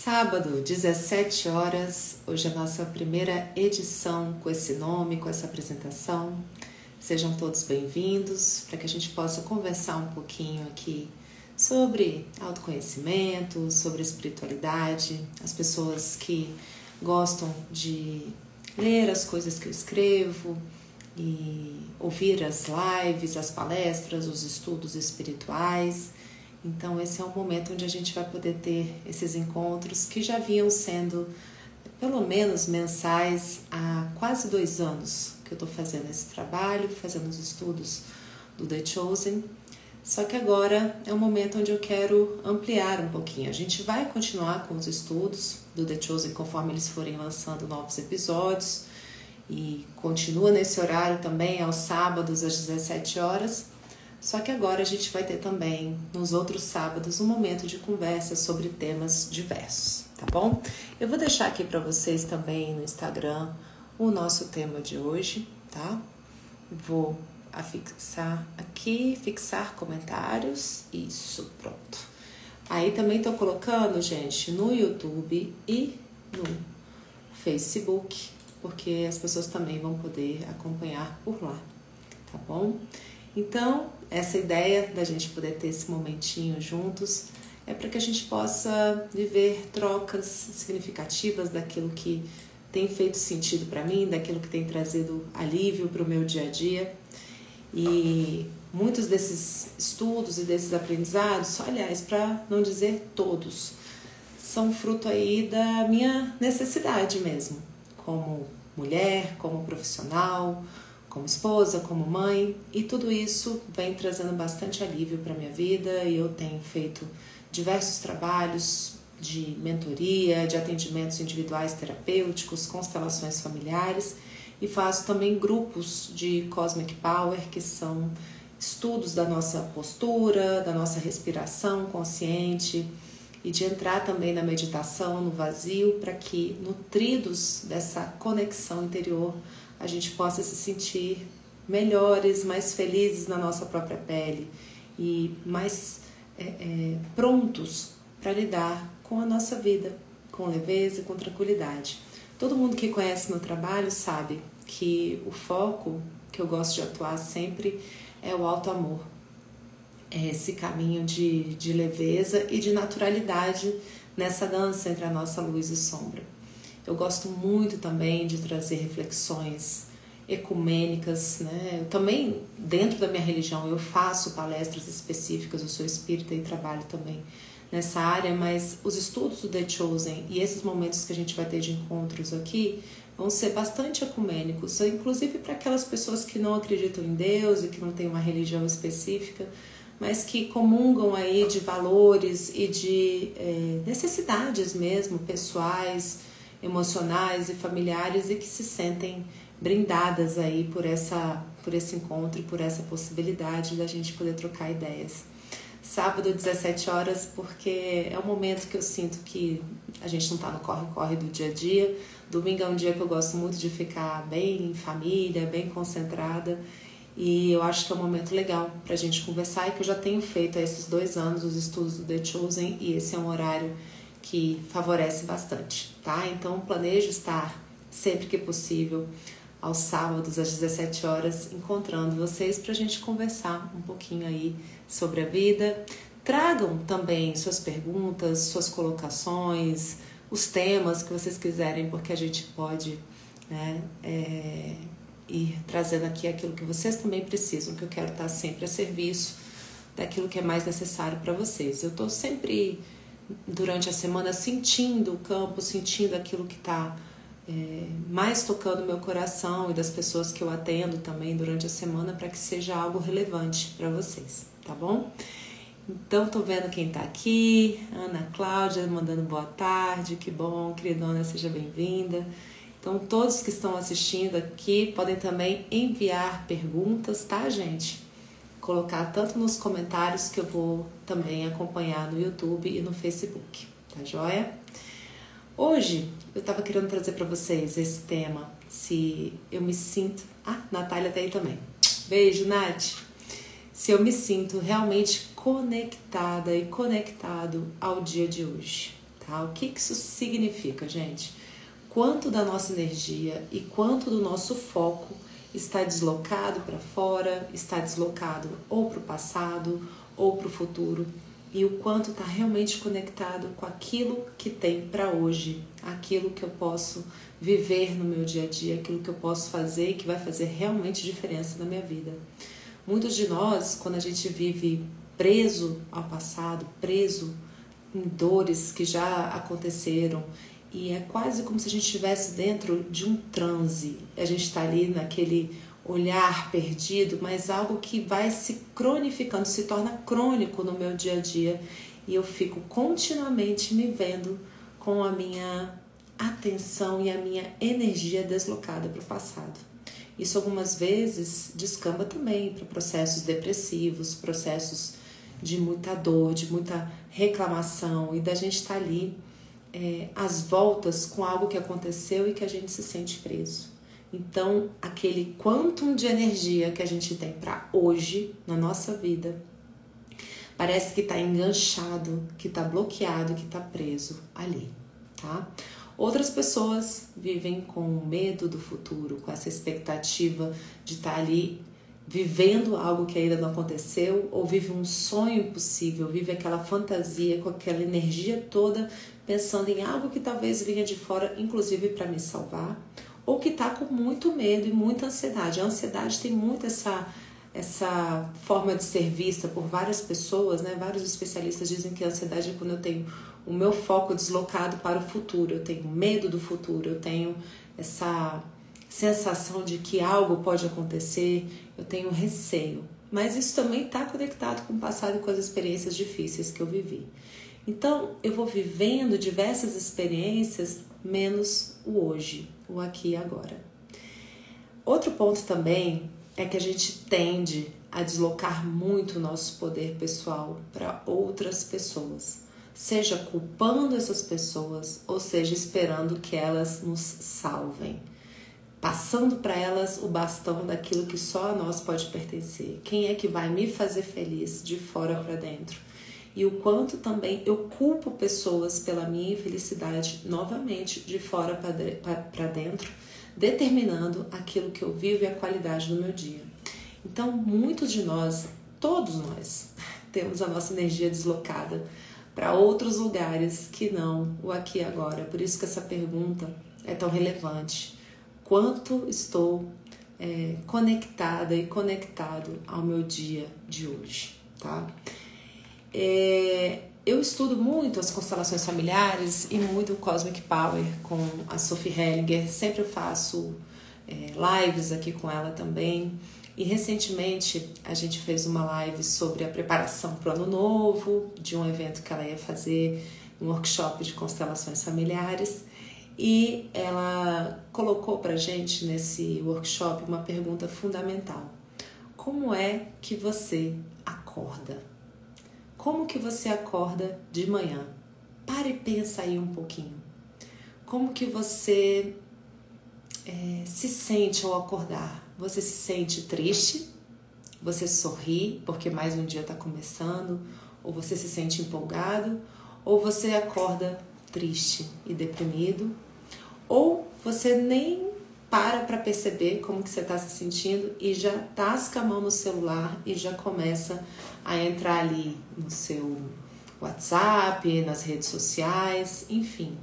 Sábado, 17 horas, hoje é a nossa primeira edição com esse nome, com essa apresentação. Sejam todos bem-vindos para que a gente possa conversar um pouquinho aqui sobre autoconhecimento, sobre espiritualidade, as pessoas que gostam de ler as coisas que eu escrevo e ouvir as lives, as palestras, os estudos espirituais. Então esse é um momento onde a gente vai poder ter esses encontros que já vinham sendo pelo menos mensais há quase 2 anos que eu estou fazendo esse trabalho, fazendo os estudos do The Chosen. Só que agora é um momento onde eu quero ampliar um pouquinho. A gente vai continuar com os estudos do The Chosen conforme eles forem lançando novos episódios e continua nesse horário também aos sábados às 17 horas. Só que agora a gente vai ter também, nos outros sábados, um momento de conversa sobre temas diversos, tá bom? Eu vou deixar aqui para vocês também no Instagram o nosso tema de hoje, tá? Vou afixar aqui, fixar comentários, isso, pronto. Aí também tô colocando, gente, no YouTube e no Facebook, porque as pessoas também vão poder acompanhar por lá, tá bom? Então, essa ideia da gente poder ter esse momentinho juntos é para que a gente possa viver trocas significativas daquilo que tem feito sentido para mim, daquilo que tem trazido alívio para o meu dia a dia. E muitos desses estudos e desses aprendizados, aliás, para não dizer todos, são fruto aí da minha necessidade mesmo, como mulher, como profissional, como esposa, como mãe, e tudo isso vem trazendo bastante alívio para minha vida e eu tenho feito diversos trabalhos de mentoria, de atendimentos individuais terapêuticos, constelações familiares e faço também grupos de Cosmic Power, que são estudos da nossa postura, da nossa respiração consciente e de entrar também na meditação, no vazio, para que, nutridos dessa conexão interior, a gente possa se sentir melhores, mais felizes na nossa própria pele e mais prontos para lidar com a nossa vida, com leveza e com tranquilidade. Todo mundo que conhece meu trabalho sabe que o foco que eu gosto de atuar sempre é o auto-amor. É esse caminho de leveza e de naturalidade nessa dança entre a nossa luz e sombra. Eu gosto muito também de trazer reflexões ecumênicas, né? Eu também, dentro da minha religião, eu faço palestras específicas, eu sou espírita e trabalho também nessa área, mas os estudos do The Chosen e esses momentos que a gente vai ter de encontros aqui vão ser bastante ecumênicos, inclusive para aquelas pessoas que não acreditam em Deus e que não têm uma religião específica, mas que comungam aí de valores e de necessidades mesmo, pessoais, emocionais e familiares e que se sentem brindadas aí por esse encontro e por essa possibilidade da gente poder trocar ideias. Sábado, 17 horas, porque é um momento que eu sinto que a gente não tá no corre-corre do dia a dia. Domingo é um dia que eu gosto muito de ficar bem em família, bem concentrada. E eu acho que é um momento legal pra gente conversar e que eu já tenho feito há esses 2 anos os estudos do The Chosen e esse é um horário que favorece bastante, tá? Então planejo estar sempre que possível aos sábados às 17 horas encontrando vocês pra gente conversar um pouquinho aí sobre a vida. Tragam também suas perguntas, suas colocações, os temas que vocês quiserem, porque a gente pode, né, ir trazendo aqui aquilo que vocês também precisam, que eu quero estar sempre a serviço daquilo que é mais necessário para vocês. Eu estou sempre, durante a semana, sentindo o campo, sentindo aquilo que está mais tocando o meu coração e das pessoas que eu atendo também durante a semana para que seja algo relevante para vocês, tá bom? Então, tô vendo quem tá aqui, Ana Cláudia mandando boa tarde, que bom, queridona, seja bem-vinda. Então, todos que estão assistindo aqui podem também enviar perguntas, tá, gente? Colocar tanto nos comentários que eu vou também acompanhar no YouTube e no Facebook, tá joia? Hoje eu tava querendo trazer para vocês esse tema, se eu me sinto... Ah, Natália tá aí também. Beijo, Nath. Se eu me sinto realmente conectada e conectado ao dia de hoje, tá? O que isso significa, gente? Quanto da nossa energia e quanto do nosso foco está deslocado para fora, está deslocado ou para o passado ou para o futuro, e o quanto está realmente conectado com aquilo que tem para hoje, aquilo que eu posso viver no meu dia a dia, aquilo que eu posso fazer e que vai fazer realmente diferença na minha vida. Muitos de nós, quando a gente vive preso ao passado, preso em dores que já aconteceram, e é quase como se a gente estivesse dentro de um transe. A gente está ali naquele olhar perdido, mas algo que vai se cronificando, se torna crônico no meu dia a dia. E eu fico continuamente me vendo com a minha atenção e a minha energia deslocada para o passado. Isso algumas vezes descamba também para processos depressivos, processos de muita dor, de muita reclamação, e da gente estar ali às voltas com algo que aconteceu e que a gente se sente preso. Então, aquele quantum de energia que a gente tem para hoje, na nossa vida, parece que está enganchado, que está bloqueado, que está preso ali, tá? Outras pessoas vivem com medo do futuro, com essa expectativa de estar ali vivendo algo que ainda não aconteceu, ou vive um sonho impossível, vive aquela fantasia com aquela energia toda, pensando em algo que talvez venha de fora, inclusive para me salvar, ou que está com muito medo e muita ansiedade. A ansiedade tem muito essa forma de ser vista por várias pessoas, né? Vários especialistas dizem que a ansiedade é quando eu tenho o meu foco deslocado para o futuro, eu tenho medo do futuro, eu tenho essa sensação de que algo pode acontecer, eu tenho receio. Mas isso também está conectado com o passado e com as experiências difíceis que eu vivi. Então, eu vou vivendo diversas experiências, menos o hoje, o aqui e agora. Outro ponto também é que a gente tende a deslocar muito o nosso poder pessoal para outras pessoas, seja culpando essas pessoas, ou seja, esperando que elas nos salvem, passando para elas o bastão daquilo que só a nós pode pertencer. Quem é que vai me fazer feliz de fora para dentro? E o quanto também eu culpo pessoas pela minha infelicidade, novamente, de fora para dentro, determinando aquilo que eu vivo e a qualidade do meu dia. Então, muitos de nós, todos nós, temos a nossa energia deslocada para outros lugares que não o aqui e agora. Por isso que essa pergunta é tão relevante. Quanto estou conectada e conectado ao meu dia de hoje, tá? Eu estudo muito as constelações familiares e muito o Cosmic Power com a Sophie Hellinger. Sempre eu faço lives aqui com ela também. E recentemente a gente fez uma live sobre a preparação para o ano novo, de um evento que ela ia fazer, um workshop de constelações familiares. E ela colocou pra gente nesse workshop uma pergunta fundamental. Como é que você acorda? Como que você acorda de manhã? Para e pensa aí um pouquinho. Como que você se sente ao acordar? Você se sente triste? Você sorri porque mais um dia está começando? Ou você se sente empolgado? Ou você acorda triste e deprimido? Ou você nem para perceber como que você está se sentindo e já tasca a mão no celular e já começa a entrar ali no seu WhatsApp, nas redes sociais, enfim.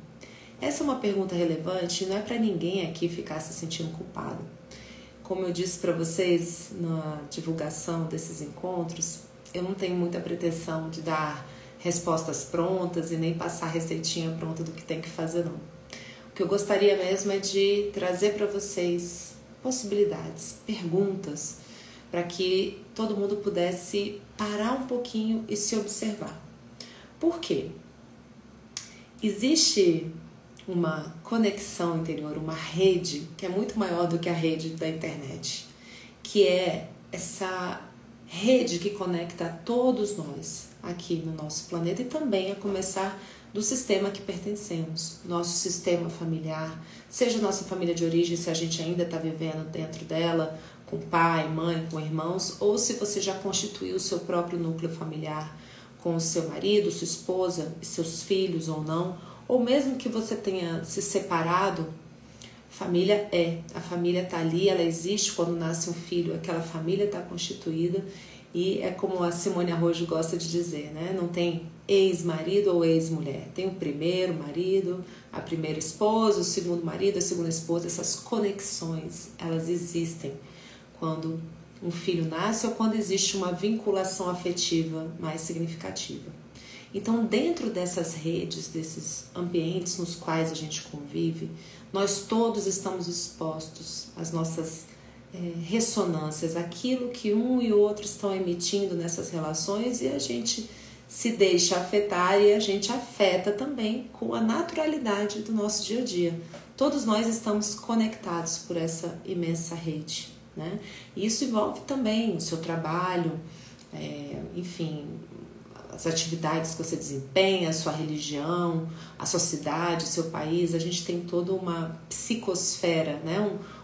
Essa é uma pergunta relevante e não é para ninguém aqui ficar se sentindo culpado. Como eu disse para vocês na divulgação desses encontros, eu não tenho muita pretensão de dar respostas prontas e nem passar receitinha pronta do que tem que fazer, não. O que eu gostaria mesmo é de trazer para vocês possibilidades, perguntas, para que todo mundo pudesse parar um pouquinho e se observar. Por quê? Existe uma conexão interior, uma rede que é muito maior do que a rede da internet, que é essa rede que conecta a todos nós aqui no nosso planeta e também a começar do sistema que pertencemos, nosso sistema familiar, seja nossa família de origem, se a gente ainda está vivendo dentro dela, com pai, mãe, com irmãos, ou se você já constituiu o seu próprio núcleo familiar com o seu marido, sua esposa e seus filhos ou não, ou mesmo que você tenha se separado, a família tá ali, ela existe quando nasce um filho, aquela família tá constituída, e é como a Simone Arrojo gosta de dizer, né? Não tem ex-marido ou ex-mulher, tem o primeiro marido, a primeira esposa, o segundo marido, a segunda esposa. Essas conexões, elas existem quando um filho nasce ou quando existe uma vinculação afetiva mais significativa. Então, dentro dessas redes, desses ambientes nos quais a gente convive, nós todos estamos expostos às nossas ressonâncias, aquilo que um e outro estão emitindo nessas relações, e a gente se deixa afetar e a gente afeta também com a naturalidade do nosso dia a dia. Todos nós estamos conectados por essa imensa rede, né? E isso envolve também o seu trabalho, enfim, as atividades que você desempenha, a sua religião, a sua cidade, o seu país. A gente tem toda uma psicosfera, né?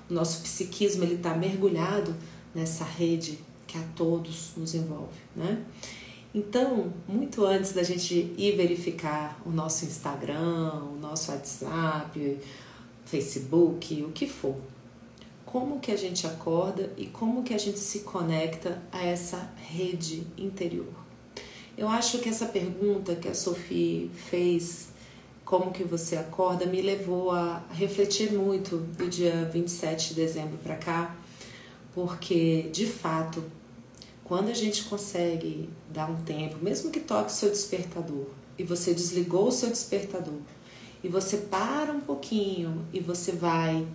O nosso psiquismo está mergulhado nessa rede que a todos nos envolve, né? Então, muito antes da gente ir verificar o nosso Instagram, o nosso WhatsApp, Facebook, o que for, como que a gente acorda e como que a gente se conecta a essa rede interior? Eu acho que essa pergunta que a Sophie fez, como que você acorda, me levou a refletir muito do dia 27 de dezembro para cá, porque, de fato, quando a gente consegue dar um tempo, mesmo que toque o seu despertador, e você desligou o seu despertador, e você para um pouquinho, e você vai,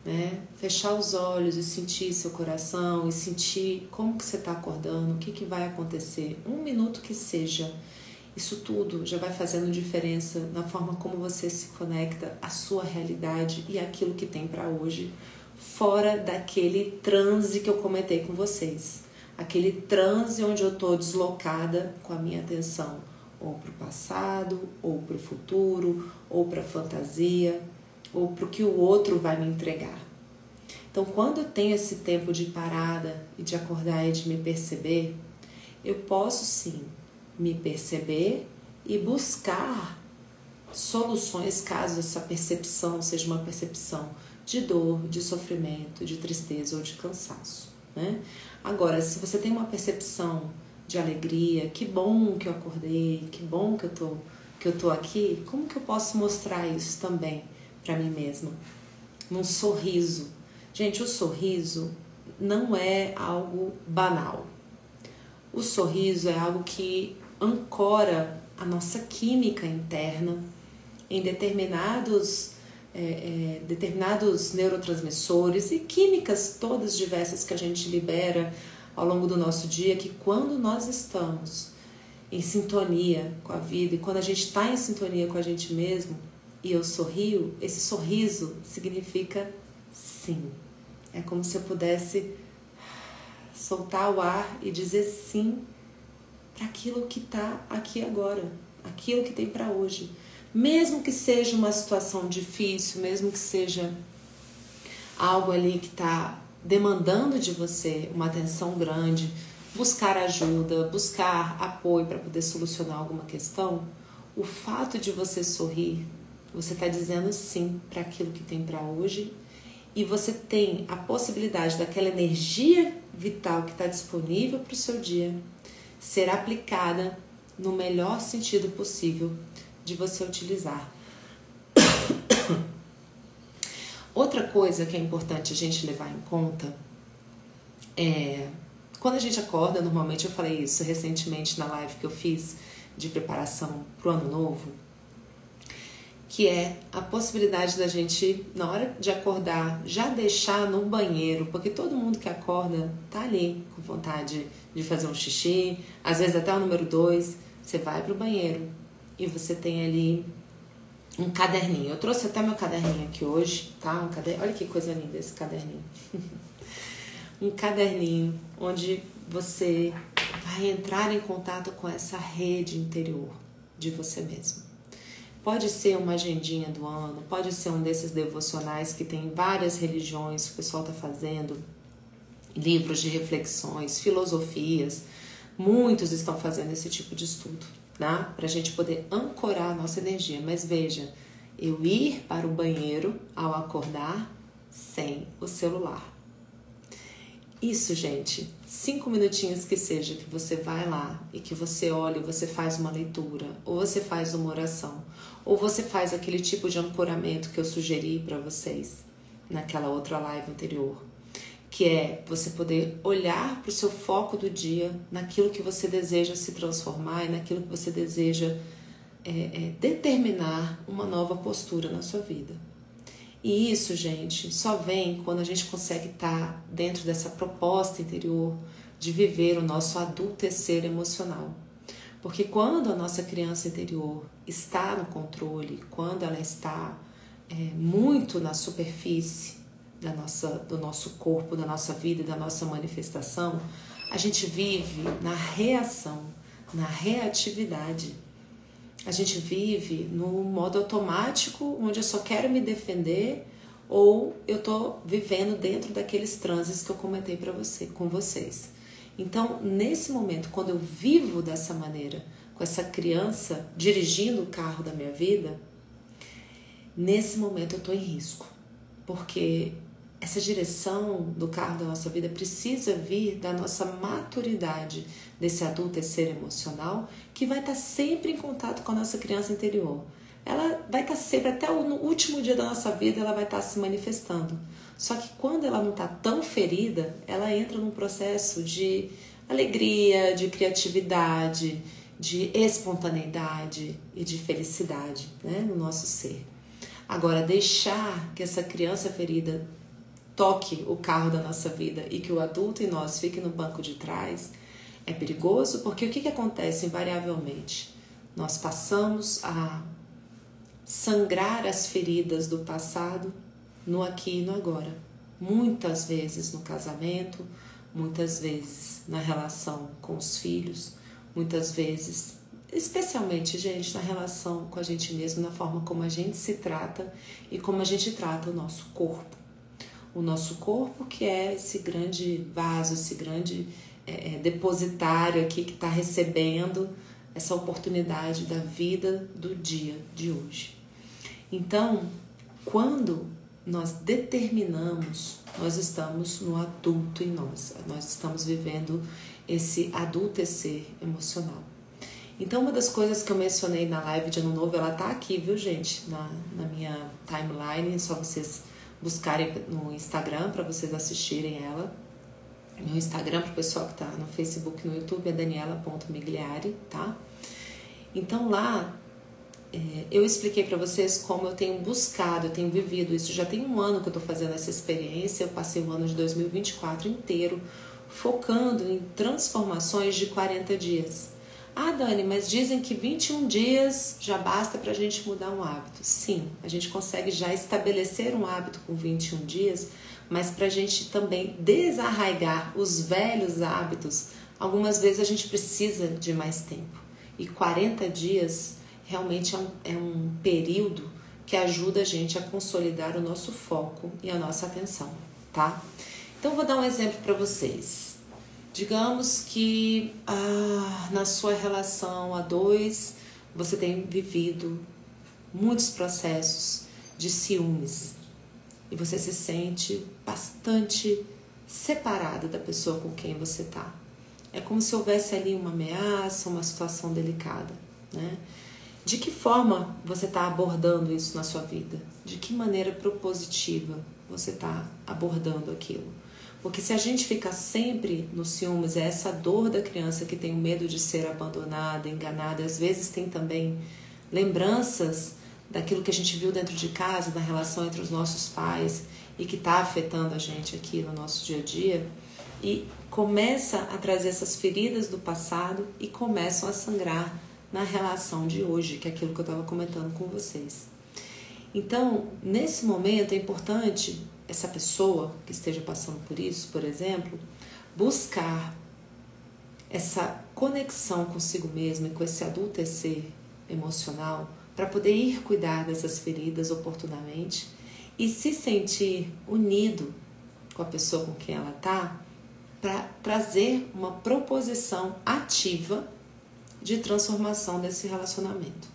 né, fechar os olhos e sentir seu coração, e sentir como que você está acordando, o que vai acontecer, 1 minuto que seja, isso tudo já vai fazendo diferença na forma como você se conecta à sua realidade e àquilo que tem para hoje, fora daquele transe que eu comentei com vocês. Aquele transe onde eu estou deslocada com a minha atenção ou para o passado, ou para o futuro, ou para a fantasia, ou para o que o outro vai me entregar. Então, quando eu tenho esse tempo de parada e de acordar e de me perceber, eu posso sim me perceber e buscar soluções caso essa percepção seja uma percepção de dor, de sofrimento, de tristeza ou de cansaço, né? Agora, se você tem uma percepção de alegria, que bom que eu acordei, que bom que eu tô aqui, como que eu posso mostrar isso também para mim mesma? Num sorriso. Gente, o sorriso não é algo banal. O sorriso é algo que ancora a nossa química interna em determinados neurotransmissores e químicas todas diversas que a gente libera ao longo do nosso dia, que quando nós estamos em sintonia com a vida e quando a gente está em sintonia com a gente mesmo e eu sorrio, esse sorriso significa sim. É como se eu pudesse soltar o ar e dizer sim para aquilo que está aqui agora, aquilo que tem para hoje. Mesmo que seja uma situação difícil, mesmo que seja algo ali que está demandando de você uma atenção grande, buscar ajuda, buscar apoio para poder solucionar alguma questão, o fato de você sorrir, você está dizendo sim para aquilo que tem para hoje e você tem a possibilidade daquela energia vital que está disponível para o seu dia ser aplicada no melhor sentido possível de você utilizar. Outra coisa que é importante a gente levar em conta é quando a gente acorda, normalmente eu falei isso recentemente na live que eu fiz de preparação para o ano novo, que é a possibilidade da gente, na hora de acordar, já deixar no banheiro, porque todo mundo que acorda tá ali com vontade de fazer um xixi, às vezes até o número 2, você vai pro banheiro e você tem ali um caderninho. Eu trouxe até meu caderninho aqui hoje, tá? Olha que coisa linda esse caderninho. Um caderninho onde você vai entrar em contato com essa rede interior de você mesmo. Pode ser uma agendinha do ano, pode ser um desses devocionais que tem várias religiões que o pessoal está fazendo, livros de reflexões, filosofias, muitos estão fazendo esse tipo de estudo. tá? Para a gente poder ancorar a nossa energia. Mas veja, eu ir para o banheiro ao acordar sem o celular. Isso, gente, 5 minutinhos que seja, que você vai lá e que você olha, você faz uma leitura, ou você faz uma oração, ou você faz aquele tipo de ancoramento que eu sugeri para vocês naquela outra live anterior, que é você poder olhar para o seu foco do dia, naquilo que você deseja se transformar e naquilo que você deseja determinar uma nova postura na sua vida. E isso, gente, só vem quando a gente consegue estar dentro dessa proposta interior de viver o nosso adultecer emocional. Porque quando a nossa criança interior está no controle, quando ela está muito na superfície do nosso corpo, da nossa vida e da nossa manifestação, a gente vive na reação, na reatividade. A gente vive no modo automático, onde eu só quero me defender, ou eu estou vivendo dentro daqueles transes que eu comentei com vocês. Então, nesse momento, quando eu vivo dessa maneira, com essa criança dirigindo o carro da minha vida, nesse momento eu estou em risco, porque essa direção do carro da nossa vida precisa vir da nossa maturidade, desse adultecer emocional, que vai estar sempre em contato com a nossa criança interior. Ela vai estar sempre, até no último dia da nossa vida, ela vai estar se manifestando. Só que quando ela não está tão ferida, ela entra num processo de alegria, de criatividade, de espontaneidade e de felicidade, né, no nosso ser. Agora, deixar que essa criança ferida toque o carro da nossa vida e que o adulto em nós fique no banco de trás é perigoso, porque o que acontece invariavelmente? Nós passamos a sangrar as feridas do passado no aqui e no agora. Muitas vezes no casamento, muitas vezes na relação com os filhos, muitas vezes, especialmente, gente, na relação com a gente mesmo, na forma como a gente se trata e como a gente trata o nosso corpo. O nosso corpo, que é esse grande vaso, esse grande depositário aqui que está recebendo essa oportunidade da vida do dia de hoje. Então, quando nós determinamos, nós estamos no adulto em nós estamos vivendo esse adultecer emocional. Então, uma das coisas que eu mencionei na live de Ano Novo, ela tá aqui, viu, gente? Na minha timeline, é só vocês buscarem no Instagram para vocês assistirem ela. Meu Instagram, para o pessoal que está no Facebook e no YouTube, é daniela.migliari, tá? Então lá eu expliquei para vocês como eu tenho buscado, eu tenho vivido isso. Já tem um ano que eu estou fazendo essa experiência. Eu passei o ano de 2024 inteiro focando em transformações de 40 dias. Ah, Dani, mas dizem que 21 dias já basta para a gente mudar um hábito. Sim, a gente consegue já estabelecer um hábito com 21 dias, mas para a gente também desarraigar os velhos hábitos, algumas vezes a gente precisa de mais tempo. E 40 dias realmente é um período que ajuda a gente a consolidar o nosso foco e a nossa atenção, tá? Então, vou dar um exemplo para vocês. Digamos que na sua relação a dois, você tem vivido muitos processos de ciúmes e você se sente bastante separado da pessoa com quem você está. É como se houvesse ali uma ameaça, uma situação delicada, né? De que forma você está abordando isso na sua vida? De que maneira propositiva você está abordando aquilo? Porque se a gente fica sempre no ciúmes, é essa dor da criança que tem o medo de ser abandonada, enganada, às vezes tem também lembranças daquilo que a gente viu dentro de casa, da relação entre os nossos pais e que está afetando a gente aqui no nosso dia a dia, e começa a trazer essas feridas do passado e começam a sangrar na relação de hoje, que é aquilo que eu estava comentando com vocês. Então, nesse momento é importante essa pessoa que esteja passando por isso, por exemplo, buscar essa conexão consigo mesma e com esse adultecer emocional para poder ir cuidar dessas feridas oportunamente e se sentir unido com a pessoa com quem ela está, para trazer uma proposição ativa de transformação desse relacionamento.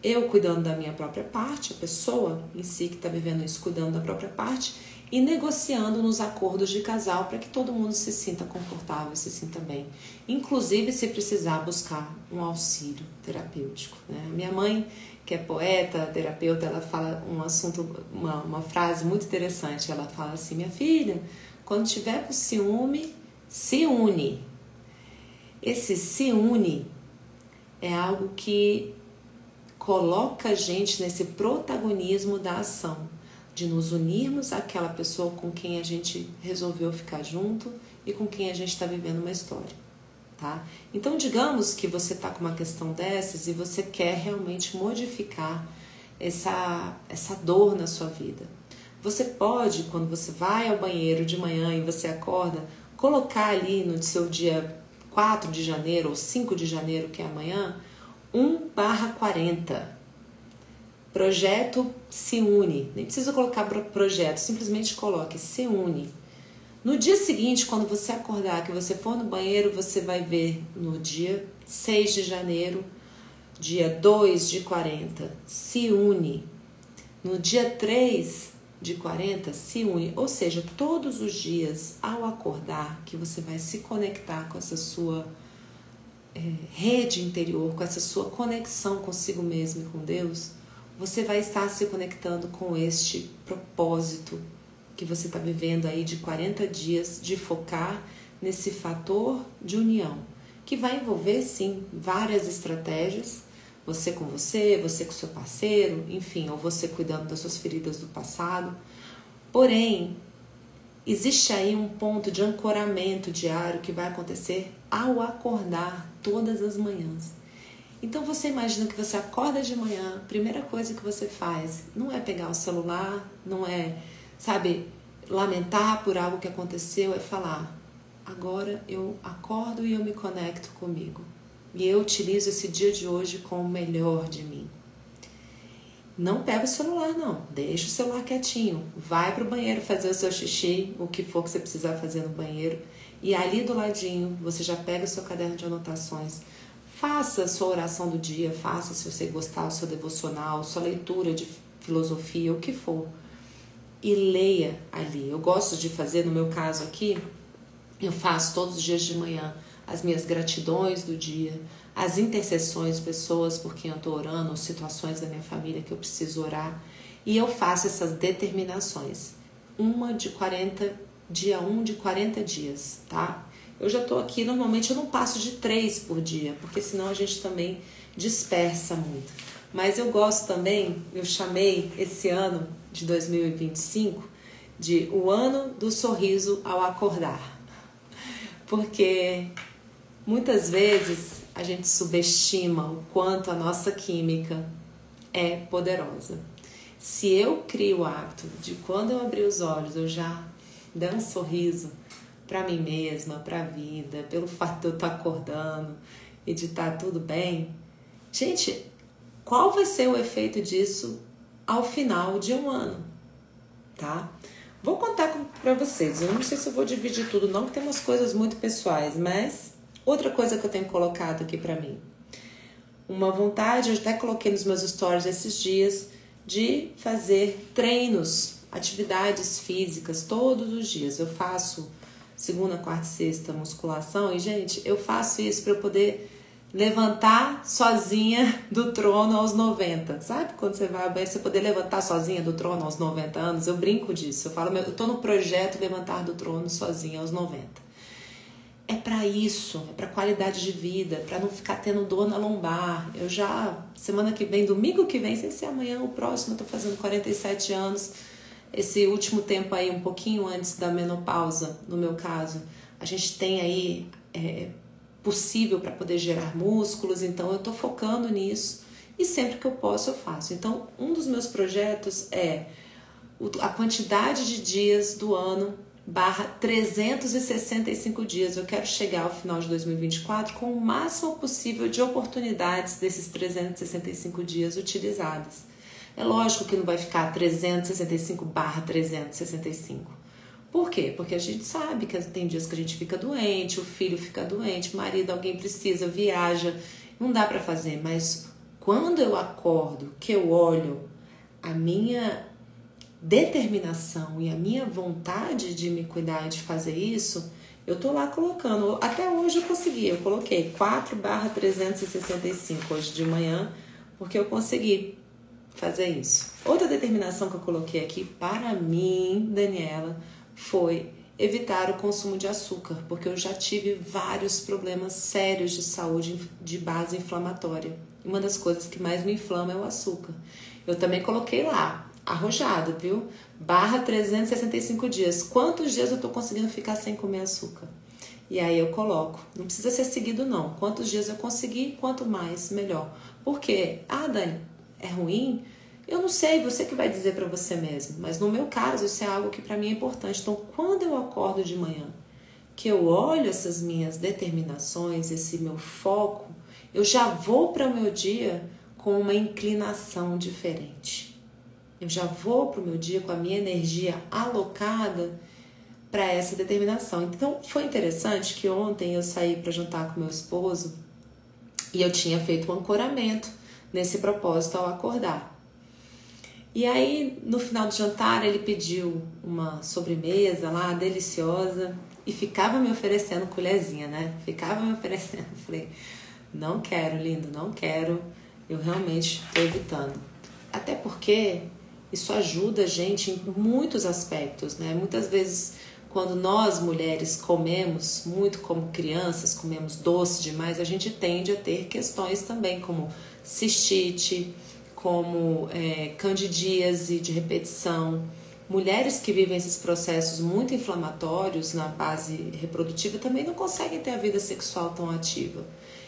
Eu cuidando da minha própria parte, a pessoa em si que está vivendo isso cuidando da própria parte e negociando nos acordos de casal para que todo mundo se sinta confortável, se sinta bem. Inclusive se precisar buscar um auxílio terapêutico, né? Minha mãe, que é poeta, terapeuta, ela fala uma frase muito interessante. Ela fala assim: minha filha, quando tiver com ciúme, se une. Esse se une é algo que coloca a gente nesse protagonismo da ação, de nos unirmos àquela pessoa com quem a gente resolveu ficar junto e com quem a gente está vivendo uma história, tá? Então, digamos que você está com uma questão dessas e você quer realmente modificar essa dor na sua vida. Você pode, quando você vai ao banheiro de manhã e você acorda, colocar ali no seu dia 4 de janeiro ou 5 de janeiro, que é amanhã, 1/40. Projeto se une. Nem precisa colocar projeto, simplesmente coloque se une. No dia seguinte, quando você acordar, que você for no banheiro, você vai ver no dia 6 de janeiro, dia 2 de 40, se une. No dia 3 de 40, se une. Ou seja, todos os dias, ao acordar, que você vai se conectar com essa sua rede interior, com essa sua conexão consigo mesmo e com Deus, você vai estar se conectando com este propósito que você está vivendo aí de 40 dias, de focar nesse fator de união, que vai envolver, sim, várias estratégias, você com seu parceiro, enfim, ou você cuidando das suas feridas do passado. Porém, existe aí um ponto de ancoramento diário que vai acontecer ao acordar todas as manhãs. Então você imagina que você acorda de manhã, a primeira coisa que você faz não é pegar o celular, não é, lamentar por algo que aconteceu, é falar: agora eu acordo e eu me conecto comigo. E eu utilizo esse dia de hoje com o melhor de mim. Não pega o celular, não. Deixa o celular quietinho. Vai pro banheiro fazer o seu xixi, o que for que você precisar fazer no banheiro. E ali do ladinho, você já pega o seu caderno de anotações. Faça a sua oração do dia, faça, se você gostar, o seu devocional, sua leitura de filosofia, o que for. E leia ali. Eu gosto de fazer, no meu caso aqui, eu faço todos os dias de manhã as minhas gratidões do dia, as intercessões, pessoas por quem eu estou orando, situações da minha família que eu preciso orar. E eu faço essas determinações. Dia 1 de 40 dias, tá? Eu já estou aqui, normalmente eu não passo de 3 por dia, porque senão a gente também dispersa muito. Mas eu gosto também, eu chamei esse ano de 2025 de o ano do sorriso ao acordar. Porque muitas vezes a gente subestima o quanto a nossa química é poderosa. Se eu crio o hábito de quando eu abrir os olhos eu já dar um sorriso para mim mesma, para a vida, pelo fato de eu estar acordando e de estar tudo bem. Gente, qual vai ser o efeito disso ao final de um ano, tá? Vou contar para vocês, eu não sei se eu vou dividir tudo não, porque tem umas coisas muito pessoais, mas outra coisa que eu tenho colocado aqui para mim. Uma vontade, eu até coloquei nos meus stories esses dias, de fazer treinos, atividades físicas todos os dias. Eu faço segunda, quarta e sexta musculação e, gente, eu faço isso para eu poder levantar sozinha do trono aos 90. Sabe quando você vai ao banheiro, você poder levantar sozinha do trono aos 90 anos? Eu brinco disso. Eu falo, eu tô no projeto Levantar do Trono sozinha aos 90. É para isso, é para qualidade de vida, para não ficar tendo dor na lombar. Eu já, semana que vem, domingo que vem, sem ser amanhã, o próximo, eu tô fazendo 47 anos. Esse último tempo aí, um pouquinho antes da menopausa, no meu caso, a gente tem aí possível para poder gerar músculos, então eu tô focando nisso e sempre que eu posso eu faço. Então, um dos meus projetos é a quantidade de dias do ano / 365 dias. Eu quero chegar ao final de 2024 com o máximo possível de oportunidades desses 365 dias utilizadas. É lógico que não vai ficar 365 / 365. Por quê? Porque a gente sabe que tem dias que a gente fica doente, o filho fica doente, o marido, alguém precisa, viaja. não dá para fazer, mas quando eu acordo, que eu olho a minha determinação e a minha vontade de me cuidar e de fazer isso, eu tô lá colocando. Até hoje eu consegui, eu coloquei 4/365 hoje de manhã, porque eu consegui fazer isso. Outra determinação que eu coloquei aqui para mim, Daniela, foi evitar o consumo de açúcar, porque eu já tive vários problemas sérios de saúde de base inflamatória. Uma das coisas que mais me inflama é o açúcar. Eu também coloquei lá, arrojado, viu? /365 dias. Quantos dias eu tô conseguindo ficar sem comer açúcar? E aí eu coloco. Não precisa ser seguido, não. Quantos dias eu conseguir, quanto mais, melhor. Por quê? Ah, Dani, é ruim? Eu não sei, você que vai dizer para você mesmo. Mas no meu caso, isso é algo que para mim é importante. Então, quando eu acordo de manhã, que eu olho essas minhas determinações, esse meu foco, eu já vou para o meu dia com uma inclinação diferente. Eu já vou para o meu dia com a minha energia alocada para essa determinação. Então, foi interessante que ontem eu saí para jantar com meu esposo e eu tinha feito um ancoramento nesse propósito ao acordar. E aí, no final do jantar, ele pediu uma sobremesa lá, deliciosa, e ficava me oferecendo colherzinha, né? Ficava me oferecendo. Eu falei, não quero, lindo, não quero. Eu realmente estou evitando. Até porque isso ajuda a gente em muitos aspectos, né? Muitas vezes, quando nós, mulheres, comemos muito como crianças, comemos doce demais, a gente tende a ter questões também como cistite, como candidíase de repetição. Mulheres que vivem esses processos muito inflamatórios na base reprodutiva também não conseguem ter a vida sexual tão ativa.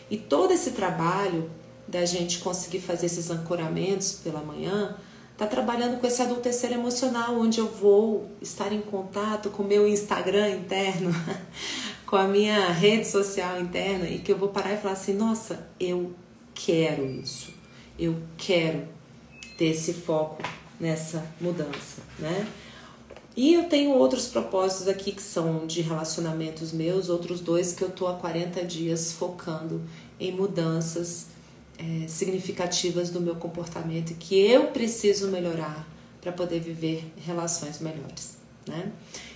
E todo esse trabalho da gente conseguir fazer esses ancoramentos pela manhã está trabalhando com esse adultecer emocional, onde eu vou estar em contato com o meu Instagram interno, com a minha rede social interna, e que eu vou parar e falar assim, nossa, eu quero isso. Eu quero ter esse foco nessa mudança, né? E eu tenho outros propósitos aqui que são de relacionamentos meus, outros 2 que eu tô há 40 dias focando em mudanças significativas do meu comportamento e que eu preciso melhorar para poder viver relações melhores, né?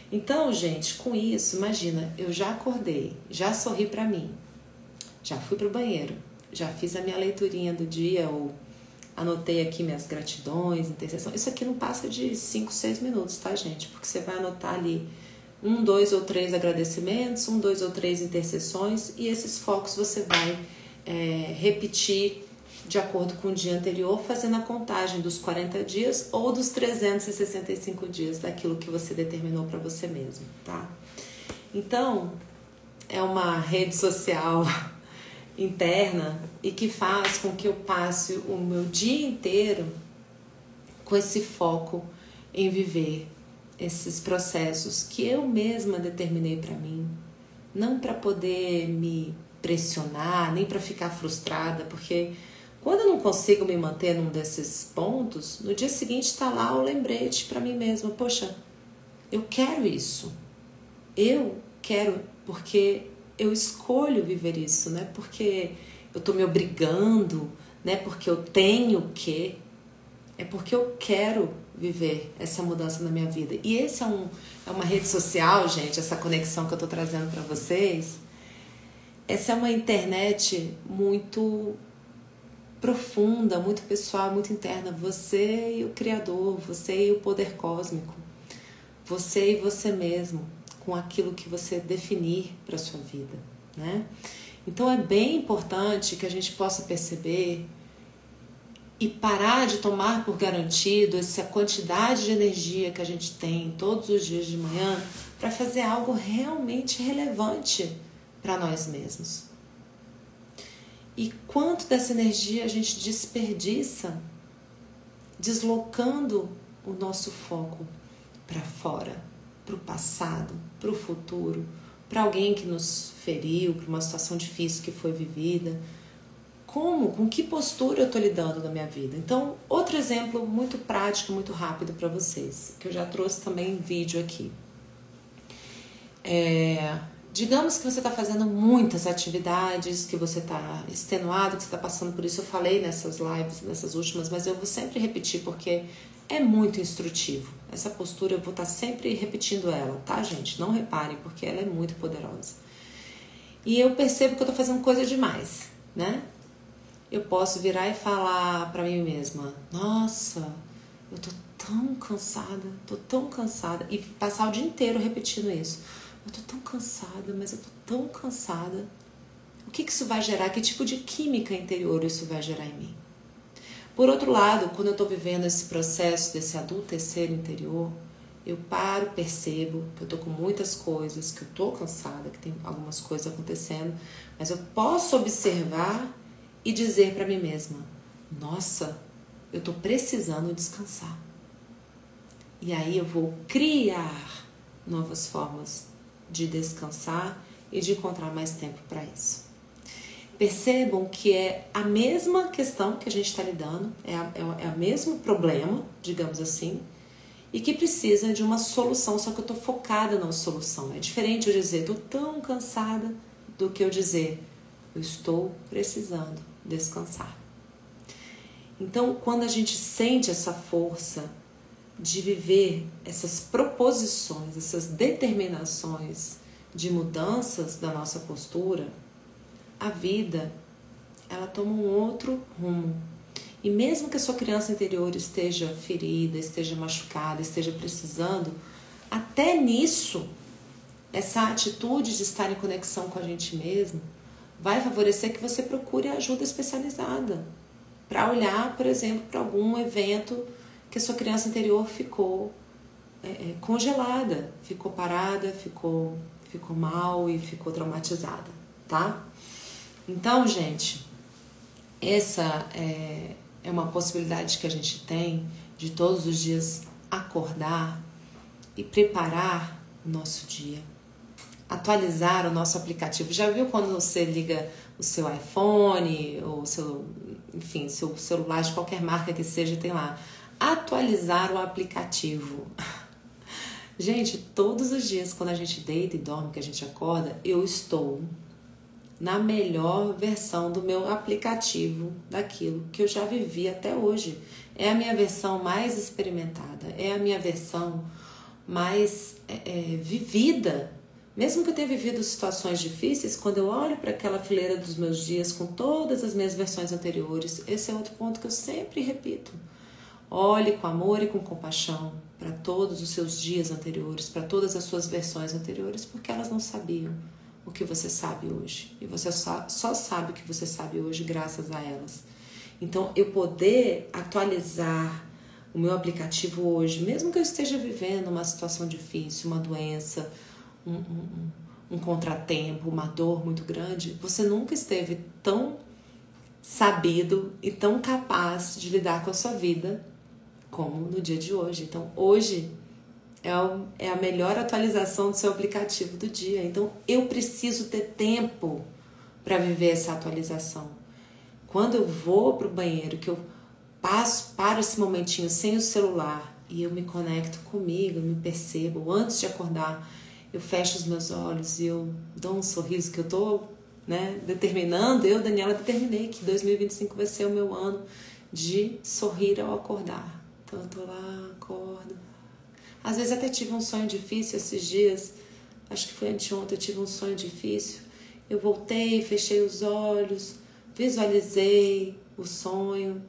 Então, gente, com isso, imagina, eu já acordei, já sorri para mim, já fui pro banheiro, já fiz a minha leiturinha do dia, ou anotei aqui minhas gratidões, intercessões. Isso aqui não passa de 5, 6 minutos, tá, gente? Porque você vai anotar ali 1, 2 ou 3 agradecimentos, 1, 2 ou 3 intercessões, e esses focos você vai repetir de acordo com o dia anterior, fazendo a contagem dos 40 dias ou dos 365 dias daquilo que você determinou para você mesmo, tá? Então, é uma rede social interna e que faz com que eu passe o meu dia inteiro com esse foco em viver esses processos que eu mesma determinei para mim, não para poder me pressionar, nem para ficar frustrada, porque quando eu não consigo me manter num desses pontos, no dia seguinte está lá o lembrete para mim mesma, poxa, eu quero isso, eu quero, porque eu escolho viver isso, não é porque eu tô me obrigando, não é porque eu tenho que, é porque eu quero viver essa mudança na minha vida. E esse é uma rede social, gente, essa conexão que eu tô trazendo para vocês. Essa é uma internet muito profunda, muito pessoal, muito interna. Você e o Criador, você e o poder cósmico, você e você mesmo, com aquilo que você definir para a sua vida, né? Então é bem importante que a gente possa perceber e parar de tomar por garantido essa quantidade de energia que a gente tem todos os dias de manhã para fazer algo realmente relevante para nós mesmos. E quanto dessa energia a gente desperdiça deslocando o nosso foco para fora, para o passado, para o futuro, para alguém que nos feriu, para uma situação difícil que foi vivida. Como? Com que postura eu estou lidando na minha vida? Então, outro exemplo muito prático, muito rápido para vocês, que eu já trouxe também em vídeo aqui. Digamos que você está fazendo muitas atividades, que você está extenuado, que você está passando por isso. Eu falei nessas lives, nessas últimas, mas eu vou sempre repetir porque é muito instrutivo. Essa postura eu vou estar sempre repetindo ela, tá, gente? Não reparem, porque ela é muito poderosa. E eu percebo que eu estou fazendo coisa demais, né? Eu posso virar e falar para mim mesma: nossa, eu tô tão cansada, e passar o dia inteiro repetindo isso. Eu tô tão cansada, mas eu tô tão cansada. O que isso vai gerar? Que tipo de química interior isso vai gerar em mim? Por outro lado, quando eu tô vivendo esse processo desse adultecer interior, eu paro, percebo que eu tô com muitas coisas, que eu tô cansada, que tem algumas coisas acontecendo, mas eu posso observar e dizer para mim mesma: nossa, eu tô precisando descansar. E aí eu vou criar novas formas de descansar e de encontrar mais tempo para isso. Percebam que é a mesma questão que a gente está lidando, é o mesmo problema, digamos assim, e que precisa de uma solução, só que eu estou focada na solução. É diferente eu dizer: estou tão cansada, do que eu dizer: eu estou precisando descansar. Então, quando a gente sente essa força de viver essas proposições, essas determinações de mudanças da nossa postura, a vida, ela toma um outro rumo. E mesmo que a sua criança interior esteja ferida, esteja machucada, esteja precisando, até nisso, essa atitude de estar em conexão com a gente mesmo vai favorecer que você procure ajuda especializada para olhar, por exemplo, para algum evento que a sua criança interior ficou congelada, ficou parada, ficou mal e ficou traumatizada, tá? Então, gente, essa é uma possibilidade que a gente tem de todos os dias acordar e preparar o nosso dia, atualizar o nosso aplicativo. Já viu quando você liga o seu iPhone ou seu celular de qualquer marca que seja, tem lá atualizar o aplicativo. Gente, todos os dias quando a gente deita e dorme, que a gente acorda, eu estou na melhor versão do meu aplicativo, daquilo que eu já vivi até hoje. É a minha versão mais experimentada, é a minha versão mais vivida. Mesmo que eu tenha vivido situações difíceis, quando eu olho para aquela fileira dos meus dias com todas as minhas versões anteriores, esse é outro ponto que eu sempre repito. Olhe com amor e com compaixão para todos os seus dias anteriores, para todas as suas versões anteriores, porque elas não sabiam o que você sabe hoje. E você só sabe o que você sabe hoje graças a elas. Então, eu poder atualizar o meu aplicativo hoje, mesmo que eu esteja vivendo uma situação difícil, uma doença, um contratempo, uma dor muito grande, você nunca esteve tão sabido e tão capaz de lidar com a sua vida como no dia de hoje. Então, hoje é a melhor atualização do seu aplicativo do dia. Então, eu preciso ter tempo para viver essa atualização. Quando eu vou para o banheiro, que eu paro esse momentinho sem o celular e eu me conecto comigo, eu me percebo, antes de acordar, eu fecho os meus olhos e eu dou um sorriso que eu estou determinando. Eu, Daniela, determinei que 2025 vai ser o meu ano de sorrir ao acordar. Então eu tô lá, acordo. Às vezes até tive um sonho difícil esses dias. Acho que foi anteontem, eu tive um sonho difícil. Eu voltei, fechei os olhos, visualizei o sonho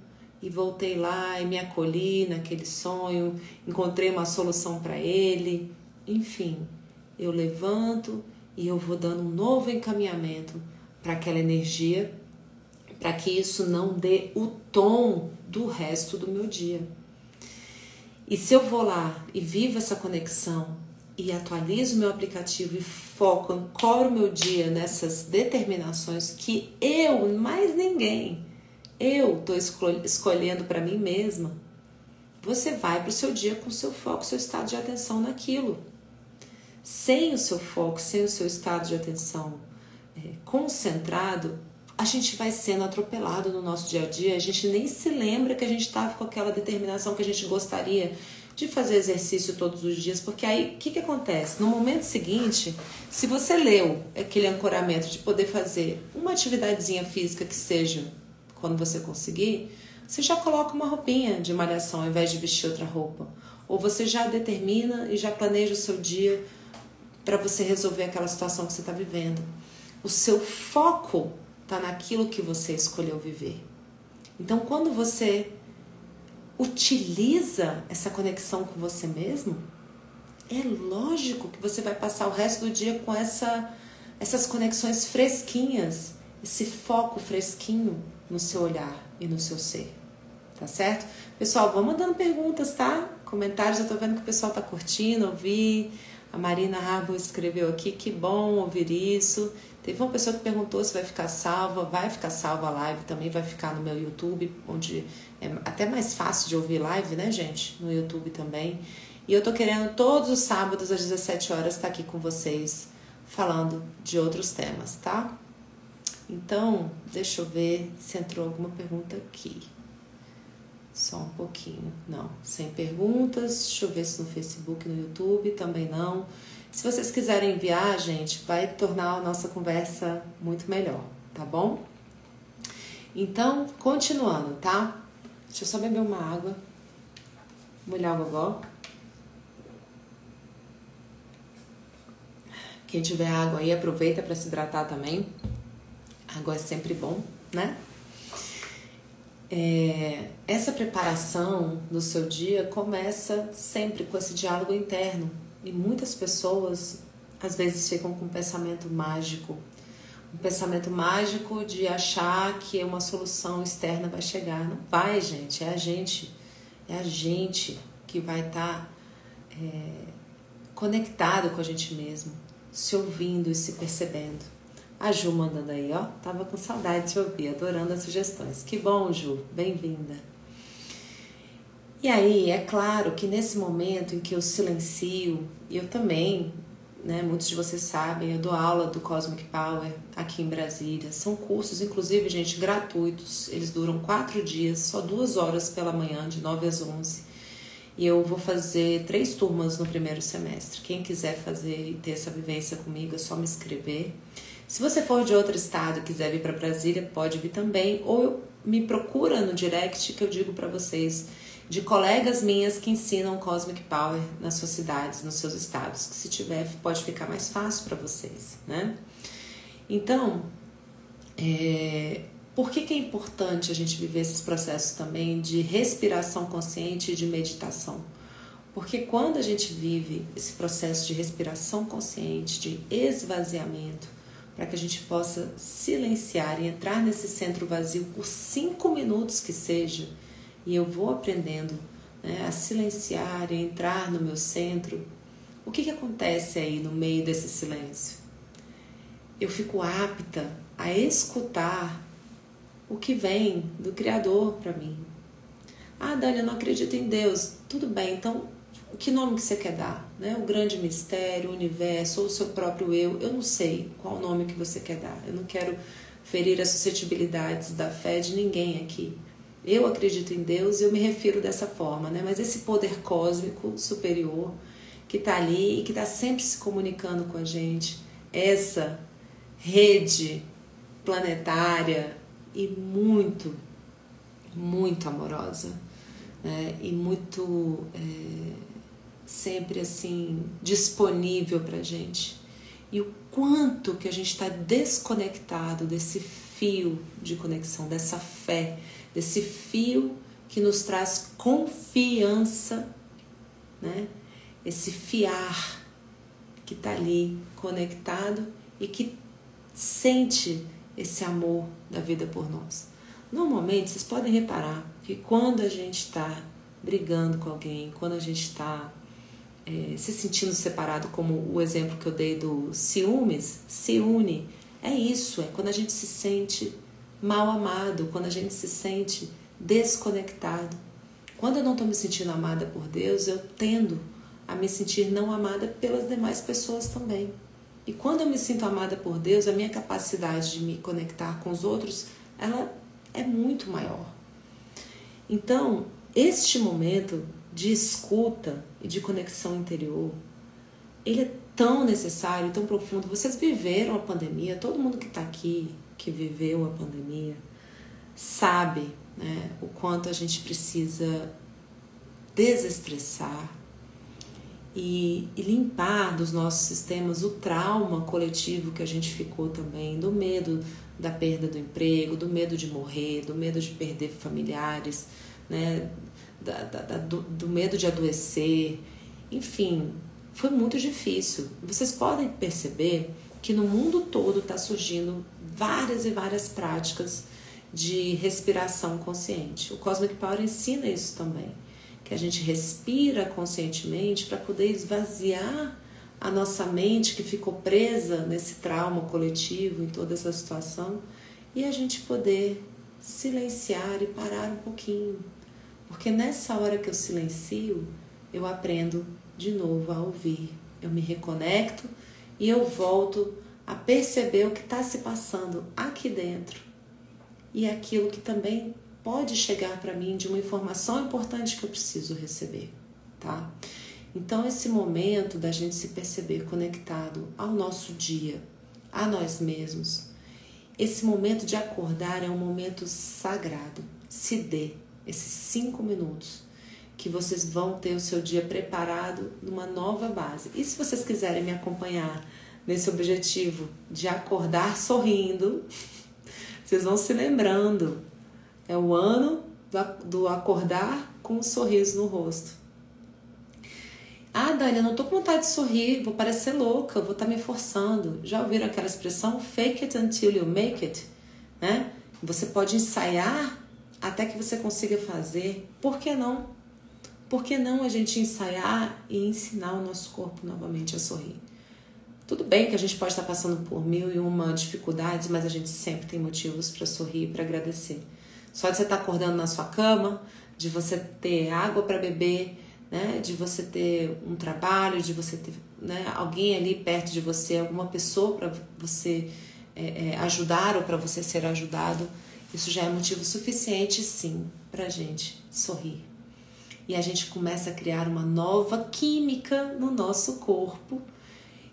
e voltei lá e me acolhi naquele sonho, encontrei uma solução para ele. Enfim, eu levanto e eu vou dando um novo encaminhamento para aquela energia, para que isso não dê o tom do resto do meu dia. E se eu vou lá e vivo essa conexão e atualizo o meu aplicativo e foco, ancoro o meu dia nessas determinações que eu, mais ninguém, eu estou escolhendo para mim mesma, você vai para o seu dia com o seu foco, seu estado de atenção naquilo. Sem o seu foco, sem o seu estado de atenção concentrado, a gente vai sendo atropelado no nosso dia a dia, a gente nem se lembra que a gente estava com aquela determinação que a gente gostaria de fazer exercício todos os dias, porque aí o que acontece? No momento seguinte, se você leu aquele ancoramento de poder fazer uma atividadezinha física que seja quando você conseguir, você já coloca uma roupinha de malhação ao invés de vestir outra roupa. Ou você já determina e já planeja o seu dia para você resolver aquela situação que você está vivendo. O seu foco está naquilo que você escolheu viver. Então, quando você utiliza essa conexão com você mesmo, é lógico que você vai passar o resto do dia com essas conexões fresquinhas, esse foco fresquinho no seu olhar e no seu ser, tá certo? Pessoal, vão mandando perguntas, tá? Comentários, eu tô vendo que o pessoal tá curtindo, ouvir. A Marina Rabo escreveu aqui, que bom ouvir isso. Teve uma pessoa que perguntou se vai ficar salva a live, também vai ficar no meu YouTube, onde é até mais fácil de ouvir live, né, gente? No YouTube também. E eu tô querendo todos os sábados às 17 horas estar aqui com vocês falando de outros temas, tá? Então, deixa eu ver se entrou alguma pergunta aqui. Só um pouquinho. Não, sem perguntas. Deixa eu ver se no Facebook, no YouTube também não. Se vocês quiserem enviar, gente, vai tornar a nossa conversa muito melhor, tá bom? Então, continuando, tá? Deixa eu só beber uma água. Molhar o gogó. Quem tiver água aí, aproveita para se hidratar também. Água é sempre bom, né? Essa preparação do seu dia começa sempre com esse diálogo interno. E muitas pessoas, às vezes, ficam com um pensamento mágico. Um pensamento mágico de achar que uma solução externa vai chegar. Não vai, gente. É a gente que vai estar conectado com a gente mesmo, se ouvindo e se percebendo. A Ju mandando aí, ó. Tava com saudade de ouvir, adorando as sugestões. Que bom, Ju. Bem-vinda. E aí, é claro que nesse momento em que eu silencio, e eu também, né, muitos de vocês sabem, eu dou aula do Cosmic Power aqui em Brasília. São cursos, inclusive, gente, gratuitos. Eles duram 4 dias, só 2 horas pela manhã, de 9 às 11. E eu vou fazer 3 turmas no primeiro semestre. Quem quiser fazer e ter essa vivência comigo, é só me inscrever. Se você for de outro estado e quiser vir para Brasília, pode vir também. Ou me procura no direct que eu digo para vocês de colegas minhas que ensinam Cosmic Power nas suas cidades, nos seus estados. Que se tiver, pode ficar mais fácil para vocês, né? Então, por que é importante a gente viver esses processos também de respiração consciente e de meditação? Porque quando a gente vive esse processo de respiração consciente, de esvaziamento, para que a gente possa silenciar e entrar nesse centro vazio por 5 minutos que seja, e eu vou aprendendo, né, a silenciar e entrar no meu centro, o que acontece aí no meio desse silêncio? Eu fico apta a escutar o que vem do Criador para mim. Ah, Dani, eu não acredito em Deus. Tudo bem, então que nome que você quer dar? Né? O grande mistério, o universo, ou o seu próprio eu não sei qual o nome que você quer dar. Eu não quero ferir as suscetibilidades da fé de ninguém aqui. Eu acredito em Deus e eu me refiro dessa forma, né? Mas esse poder cósmico superior que está ali e que está sempre se comunicando com a gente, essa rede planetária e muito, muito amorosa, né? E muito sempre assim disponível para a gente. E o quanto que a gente está desconectado desse fio de conexão, dessa fé, desse fio que nos traz confiança, né? Esse fiar que está ali conectado e que sente esse amor da vida por nós. Normalmente, vocês podem reparar que quando a gente está brigando com alguém, quando a gente está se sentindo separado, como o exemplo que eu dei do ciúmes, se une, é isso, é quando a gente se sente mal amado, quando a gente se sente desconectado. Quando eu não estou me sentindo amada por Deus, eu tendo a me sentir não amada pelas demais pessoas também. E quando eu me sinto amada por Deus, a minha capacidade de me conectar com os outros, ela é muito maior. Então, este momento de escuta e de conexão interior, ele é tão necessário, tão profundo. Vocês viveram a pandemia, todo mundo que está aqui, que viveu a pandemia, sabe, né, o quanto a gente precisa desestressar e limpar dos nossos sistemas o trauma coletivo que a gente ficou também, do medo da perda do emprego, do medo de morrer, do medo de perder familiares, né, do medo de adoecer, enfim, foi muito difícil. Vocês podem perceber que no mundo todo está surgindo várias e várias práticas de respiração consciente. O Cosmic Power ensina isso também, que a gente respira conscientemente para poder esvaziar a nossa mente que ficou presa nesse trauma coletivo, em toda essa situação, e a gente poder silenciar e parar um pouquinho. Porque nessa hora que eu silencio, eu aprendo de novo a ouvir, eu me reconecto e eu volto a perceber o que está se passando aqui dentro e aquilo que também pode chegar para mim de uma informação importante que eu preciso receber, tá? Então esse momento da gente se perceber conectado ao nosso dia, a nós mesmos, esse momento de acordar é um momento sagrado. Se dê esses 5 minutos que vocês vão ter o seu dia preparado numa nova base. E se vocês quiserem me acompanhar nesse objetivo de acordar sorrindo, vocês vão se lembrando. É o ano do acordar com um sorriso no rosto. Ah, Dani, eu não tô com vontade de sorrir, vou parecer louca, vou estar me forçando. Já ouviram aquela expressão fake it until you make it? Né? Você pode ensaiar até que você consiga fazer. Por que não? Por que não a gente ensaiar e ensinar o nosso corpo novamente a sorrir? Tudo bem que a gente pode estar passando por 1001 dificuldades, mas a gente sempre tem motivos para sorrir e para agradecer. Só de você estar acordando na sua cama, de você ter água para beber, né? De você ter um trabalho, de você ter, né, alguém ali perto de você, alguma pessoa para você ajudar ou para você ser ajudado. Isso já é motivo suficiente, sim, para a gente sorrir. E a gente começa a criar uma nova química no nosso corpo,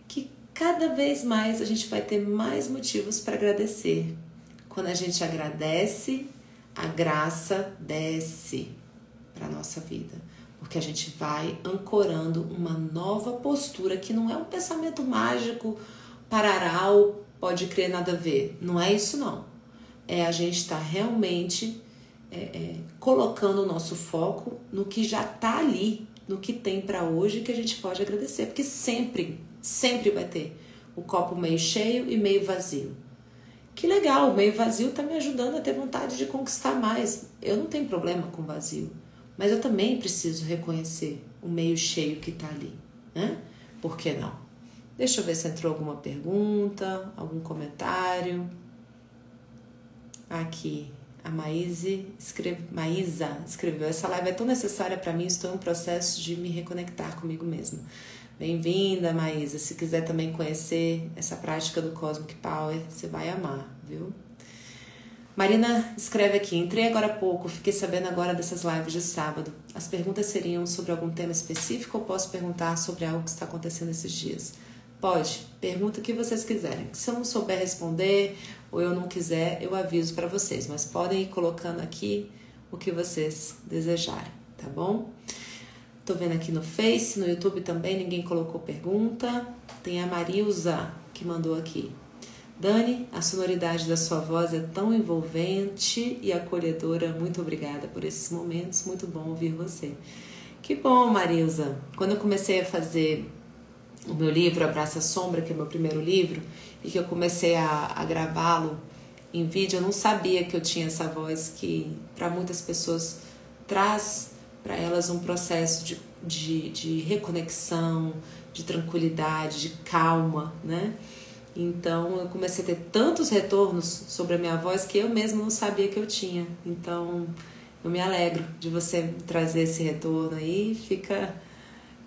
que cada vez mais a gente vai ter mais motivos para agradecer. Quando a gente agradece, a graça desce para a nossa vida. Porque a gente vai ancorando uma nova postura, que não é um pensamento mágico, pararal, pode crer nada a ver. Não é isso, não. É a gente estar realmente colocando o nosso foco no que já está ali, no que tem para hoje, que a gente pode agradecer. Porque sempre vai ter o copo meio cheio e meio vazio. Que legal, o meio vazio está me ajudando a ter vontade de conquistar mais. Eu não tenho problema com vazio, mas eu também preciso reconhecer o meio cheio que está ali, né? Por que não? Deixa eu ver se entrou alguma pergunta, algum comentário. Aqui, a Maísa escreveu: essa live é tão necessária para mim, estou em um processo de me reconectar comigo mesma. Bem-vinda, Maísa. Se quiser também conhecer essa prática do Cosmic Power, você vai amar, viu? Marina escreve aqui: entrei agora há pouco, fiquei sabendo agora dessas lives de sábado. As perguntas seriam sobre algum tema específico ou posso perguntar sobre algo que está acontecendo esses dias? Pode, pergunta o que vocês quiserem. Se eu não souber responder ou eu não quiser, eu aviso para vocês, mas podem ir colocando aqui o que vocês desejarem, tá bom? Tô vendo aqui no Face, no YouTube também, ninguém colocou pergunta. Tem a Marilza que mandou aqui: Dani, a sonoridade da sua voz é tão envolvente e acolhedora. Muito obrigada por esses momentos, muito bom ouvir você. Que bom, Marilza. Quando eu comecei a fazer o meu livro Abraça a Sombra, que é o meu primeiro livro, e que eu comecei a gravá-lo em vídeo, eu não sabia que eu tinha essa voz que para muitas pessoas traz para elas um processo de reconexão, de tranquilidade, de calma, né? Então eu comecei a ter tantos retornos sobre a minha voz que eu mesma não sabia que eu tinha. Então eu me alegro de você trazer esse retorno aí, fica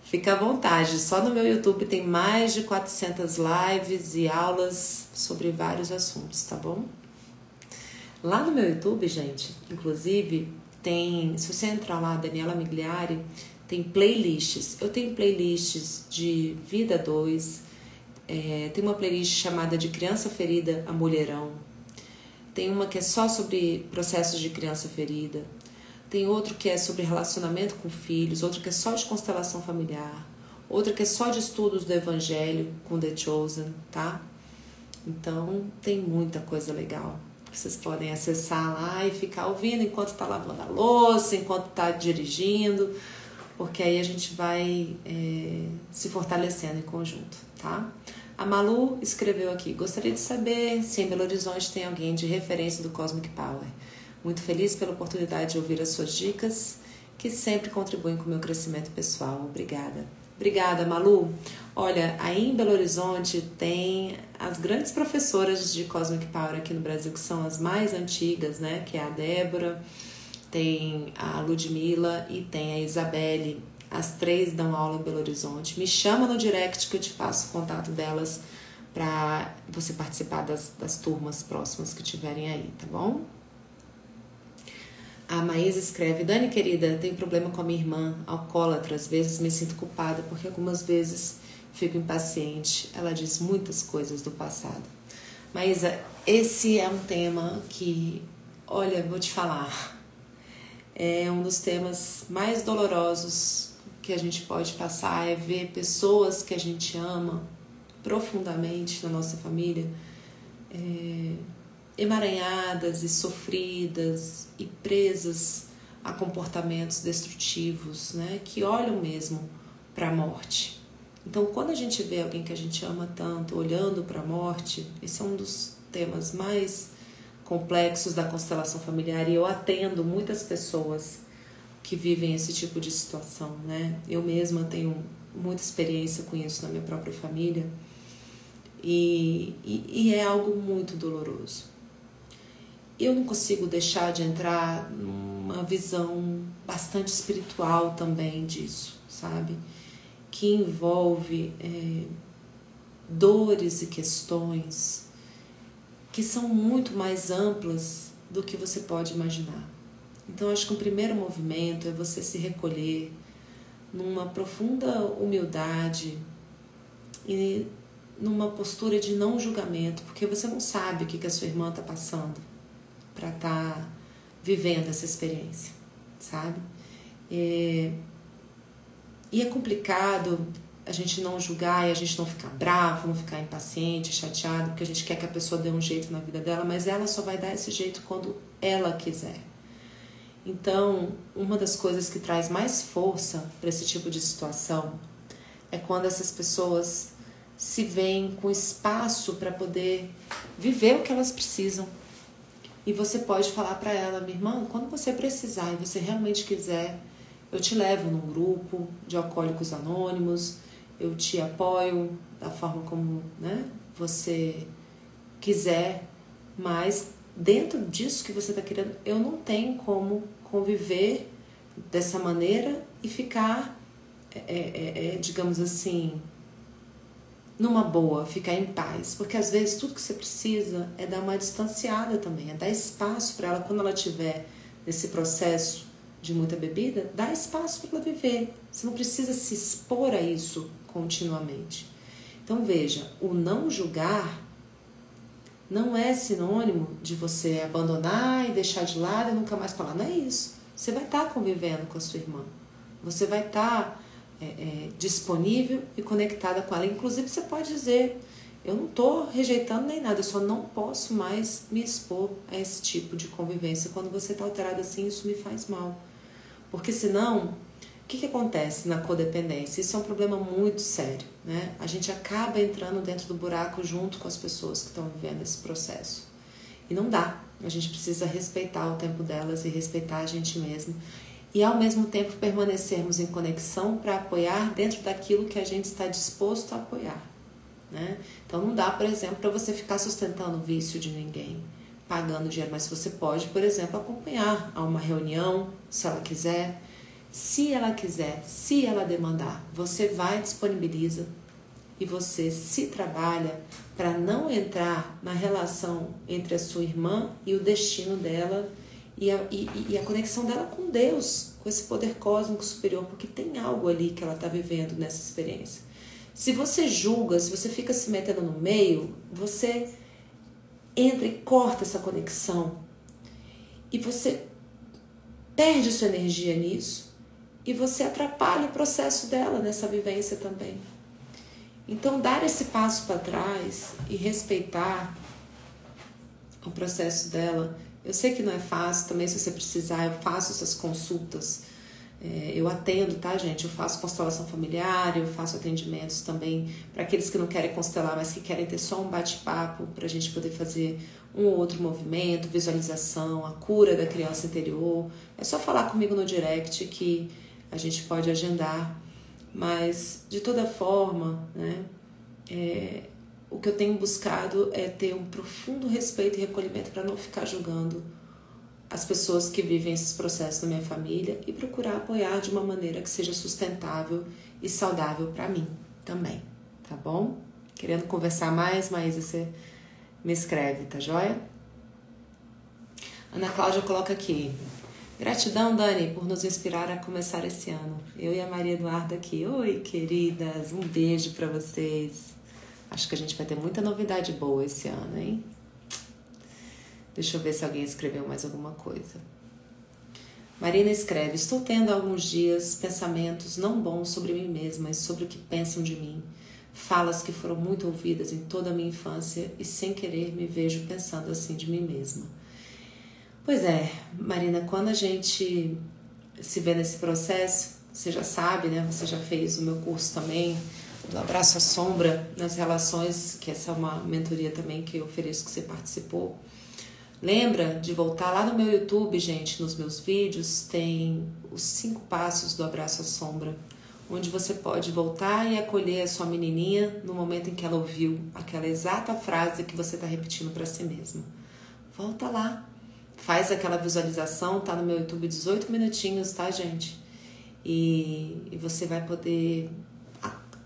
Fica à vontade, só no meu YouTube tem mais de 400 lives e aulas sobre vários assuntos, tá bom? Lá no meu YouTube, gente, inclusive, tem, se você entrar lá, Daniela Migliari, tem playlists. Eu tenho playlists de Vida 2, tem uma playlist chamada de Criança Ferida a Mulherão, tem uma que é só sobre processos de criança ferida, tem outro que é sobre relacionamento com filhos, outro que é só de constelação familiar, outro que é só de estudos do Evangelho com The Chosen, tá? Então, tem muita coisa legal. Vocês podem acessar lá e ficar ouvindo enquanto está lavando a louça, enquanto está dirigindo, porque aí a gente vai se fortalecendo em conjunto, tá? A Malu escreveu aqui: gostaria de saber se em Belo Horizonte tem alguém de referência do Cosmic Power. Muito feliz pela oportunidade de ouvir as suas dicas, que sempre contribuem com o meu crescimento pessoal. Obrigada. Obrigada, Malu. Olha, aí em Belo Horizonte tem as grandes professoras de Cosmic Power aqui no Brasil, que são as mais antigas, né? Que é a Débora, tem a Ludmila e tem a Isabelle. As três dão aula em Belo Horizonte. Me chama no direct que eu te passo o contato delas para você participar das turmas próximas que tiverem aí, tá bom? A Maísa escreve: Dani, querida, tenho problema com a minha irmã, alcoólatra. Às vezes me sinto culpada porque algumas vezes fico impaciente. Ela diz muitas coisas do passado. Maísa, esse é um tema que, olha, vou te falar, é um dos temas mais dolorosos que a gente pode passar, é ver pessoas que a gente ama profundamente na nossa família emaranhadas e sofridas e presas a comportamentos destrutivos, né, que olham mesmo para a morte. Então, quando a gente vê alguém que a gente ama tanto olhando para a morte, esse é um dos temas mais complexos da constelação familiar, e eu atendo muitas pessoas que vivem esse tipo de situação, né? Eu mesma tenho muita experiência com isso na minha própria família, e é algo muito doloroso. Eu não consigo deixar de entrar numa visão bastante espiritual também disso, sabe? Que envolve dores e questões que são muito mais amplas do que você pode imaginar. Então, acho que o primeiro movimento é você se recolher numa profunda humildade e numa postura de não julgamento, porque você não sabe o que a sua irmã está passando para estar vivendo essa experiência, sabe? E é complicado a gente não julgar e a gente não ficar bravo, não ficar impaciente, chateado, porque a gente quer que a pessoa dê um jeito na vida dela, mas ela só vai dar esse jeito quando ela quiser. Então, uma das coisas que traz mais força para esse tipo de situação é quando essas pessoas se veem com espaço para poder viver o que elas precisam. E você pode falar para ela: minha irmã, quando você precisar e você realmente quiser, eu te levo num grupo de alcoólicos anônimos, eu te apoio da forma como, né, você quiser, mas dentro disso que você está querendo, eu não tenho como conviver dessa maneira e ficar, digamos assim, numa boa, ficar em paz, porque às vezes tudo que você precisa é dar uma distanciada também, é dar espaço para ela. Quando ela estiver nesse processo de muita bebida, dá espaço para ela viver. Você não precisa se expor a isso continuamente. Então veja, o não julgar não é sinônimo de você abandonar e deixar de lado e nunca mais falar. Não é isso. Você vai estar convivendo com a sua irmã, você vai estar disponível e conectada com ela. Inclusive você pode dizer: eu não estou rejeitando nem nada, eu só não posso mais me expor a esse tipo de convivência. Quando você está alterado assim, isso me faz mal. Porque senão, o que acontece na codependência? Isso é um problema muito sério, né? A gente acaba entrando dentro do buraco junto com as pessoas que estão vivendo esse processo. E não dá. A gente precisa respeitar o tempo delas e respeitar a gente mesmo. E ao mesmo tempo permanecermos em conexão para apoiar dentro daquilo que a gente está disposto a apoiar, né? Então não dá, por exemplo, para você ficar sustentando o vício de ninguém, pagando dinheiro, mas você pode, por exemplo, acompanhar a uma reunião, se ela quiser, Se ela quiser, se ela demandar, você vai, disponibiliza e você se trabalha para não entrar na relação entre a sua irmã e o destino dela e a conexão dela com Deus, com esse poder cósmico superior, porque tem algo ali que ela está vivendo nessa experiência. Se você julga, se você fica se metendo no meio, você entra e corta essa conexão e você perde sua energia nisso e você atrapalha o processo dela nessa vivência também. Então, dar esse passo para trás e respeitar o processo dela, eu sei que não é fácil, também se você precisar, eu faço essas consultas, eu atendo, tá, gente? Eu faço constelação familiar, eu faço atendimentos também para aqueles que não querem constelar, mas que querem ter só um bate-papo para a gente poder fazer um ou outro movimento, visualização, a cura da criança interior. É só falar comigo no direct que a gente pode agendar. Mas, de toda forma, né, o que eu tenho buscado é ter um profundo respeito e recolhimento para não ficar julgando as pessoas que vivem esses processos na minha família e procurar apoiar de uma maneira que seja sustentável e saudável para mim também, tá bom? Querendo conversar mais, Maísa, você me escreve, tá joia? Ana Cláudia coloca aqui: gratidão, Dani, por nos inspirar a começar esse ano. Eu e a Maria Eduarda aqui. Oi, queridas, um beijo para vocês. Acho que a gente vai ter muita novidade boa esse ano, hein? Deixa eu ver se alguém escreveu mais alguma coisa. Marina escreve: estou tendo há alguns dias pensamentos não bons sobre mim mesma e sobre o que pensam de mim. Falas que foram muito ouvidas em toda a minha infância e sem querer me vejo pensando assim de mim mesma. Pois é, Marina, quando a gente se vê nesse processo, você já sabe, né? Você já fez o meu curso também, do Abraço à Sombra, nas relações, que essa é uma mentoria também que eu ofereço, que você participou. Lembra de voltar lá no meu YouTube, gente, nos meus vídeos, tem os 5 passos do Abraço à Sombra, onde você pode voltar e acolher a sua menininha no momento em que ela ouviu aquela exata frase que você está repetindo para si mesma. Volta lá. Faz aquela visualização, tá no meu YouTube, 18 minutinhos, tá, gente? E você vai poder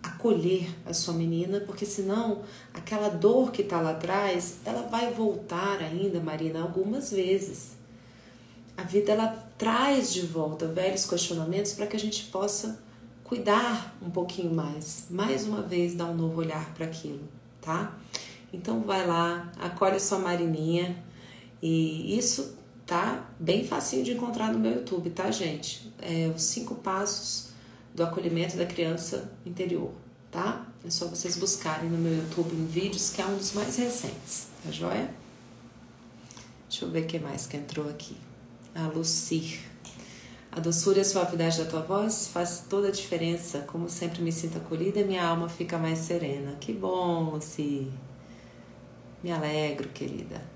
acolher a sua menina, porque senão aquela dor que tá lá atrás, ela vai voltar ainda, Marina, algumas vezes. A vida, ela traz de volta velhos questionamentos para que a gente possa cuidar um pouquinho mais uma vez, dar um novo olhar para aquilo, tá? Então vai lá, acolhe a sua Marininha. E isso tá bem facinho de encontrar no meu YouTube, tá, gente? Os 5 passos do acolhimento da criança interior, tá? É só vocês buscarem no meu YouTube em vídeos, que é um dos mais recentes, tá joia? Deixa eu ver o que mais que entrou aqui. A Lucir. A doçura e a suavidade da tua voz faz toda a diferença. Como sempre me sinto acolhida e minha alma fica mais serena. Que bom, Lucir. Me alegro, querida.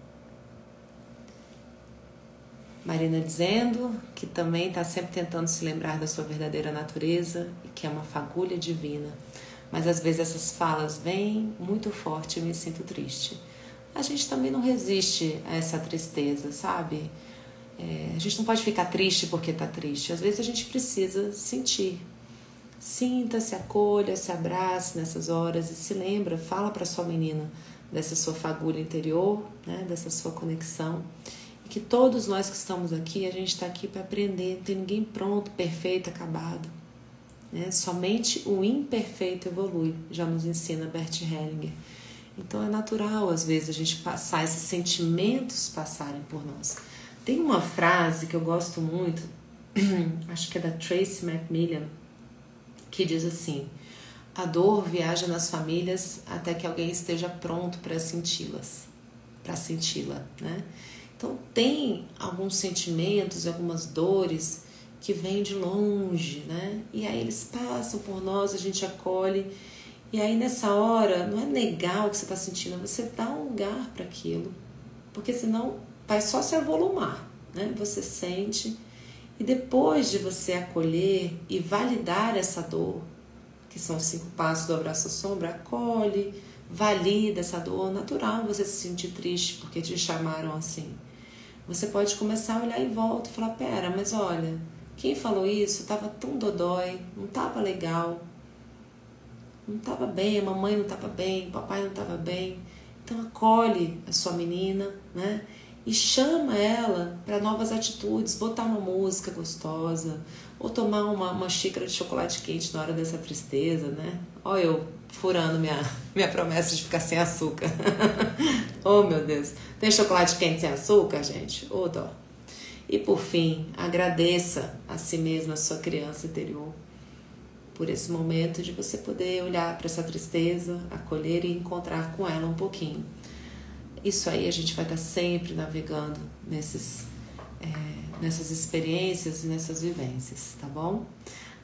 Marina dizendo que também está sempre tentando se lembrar da sua verdadeira natureza e que é uma fagulha divina. Mas às vezes essas falas vêm muito forte e eu me sinto triste. A gente também não resiste a essa tristeza, sabe? A gente não pode ficar triste porque está triste. Às vezes a gente precisa sentir. Sinta, se acolha, se abrace nessas horas e se lembra, fala para sua menina dessa sua fagulha interior, né? Dessa sua conexão. Que todos nós que estamos aqui, a gente está aqui para aprender, não tem ninguém pronto, perfeito, acabado, né? Somente o imperfeito evolui, já nos ensina Bert Hellinger. Então é natural, às vezes, a gente passar, esses sentimentos passarem por nós. Tem uma frase que eu gosto muito, acho que é da Tracy McMillan, que diz assim: a dor viaja nas famílias até que alguém esteja pronto para senti-la, né? Então, tem alguns sentimentos e algumas dores que vêm de longe, né? E aí eles passam por nós, a gente acolhe. E aí, nessa hora, não é negar o que você está sentindo, é você dar um lugar para aquilo. Porque senão vai só se avolumar, né? Você sente. E depois de você acolher e validar essa dor, que são os 5 passos do Abraço à Sombra, acolhe, valida essa dor. Natural você se sentir triste porque te chamaram assim. Você pode começar a olhar em volta e falar: pera, mas olha, Quem falou isso estava tão dodói, não estava legal, não estava bem, a mamãe não estava bem, o papai não estava bem. Então acolhe a sua menina, né? E chama ela para novas atitudes, botar uma música gostosa, ou tomar uma xícara de chocolate quente na hora dessa tristeza, né? Olha eu furando minha promessa de ficar sem açúcar. Oh, meu Deus. Tem chocolate quente sem açúcar, gente? Ô, dó. E por fim, agradeça a si mesma, a sua criança interior, por esse momento de você poder olhar para essa tristeza, acolher e encontrar com ela um pouquinho. Isso aí a gente vai estar sempre navegando nessas experiências e nessas vivências, tá bom?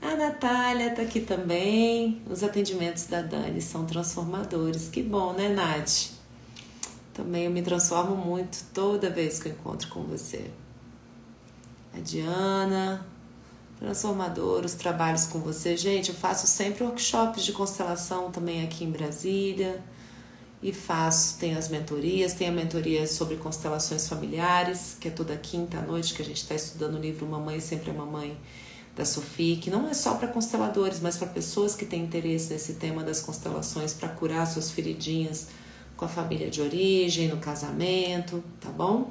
A Natália tá aqui também. Os atendimentos da Dani são transformadores. Que bom, né, Nath? Também eu me transformo muito toda vez que eu encontro com você. A Diana, transformador, os trabalhos com você. Gente, eu faço sempre workshops de constelação também aqui em Brasília. E tem as mentorias, tem a mentoria sobre constelações familiares, que é toda quinta à noite, que a gente está estudando o livro Mamãe Sempre é Mamãe, da Sophie, que não é só para consteladores, mas para pessoas que têm interesse nesse tema das constelações, para curar suas feridinhas com a família de origem, no casamento, tá bom?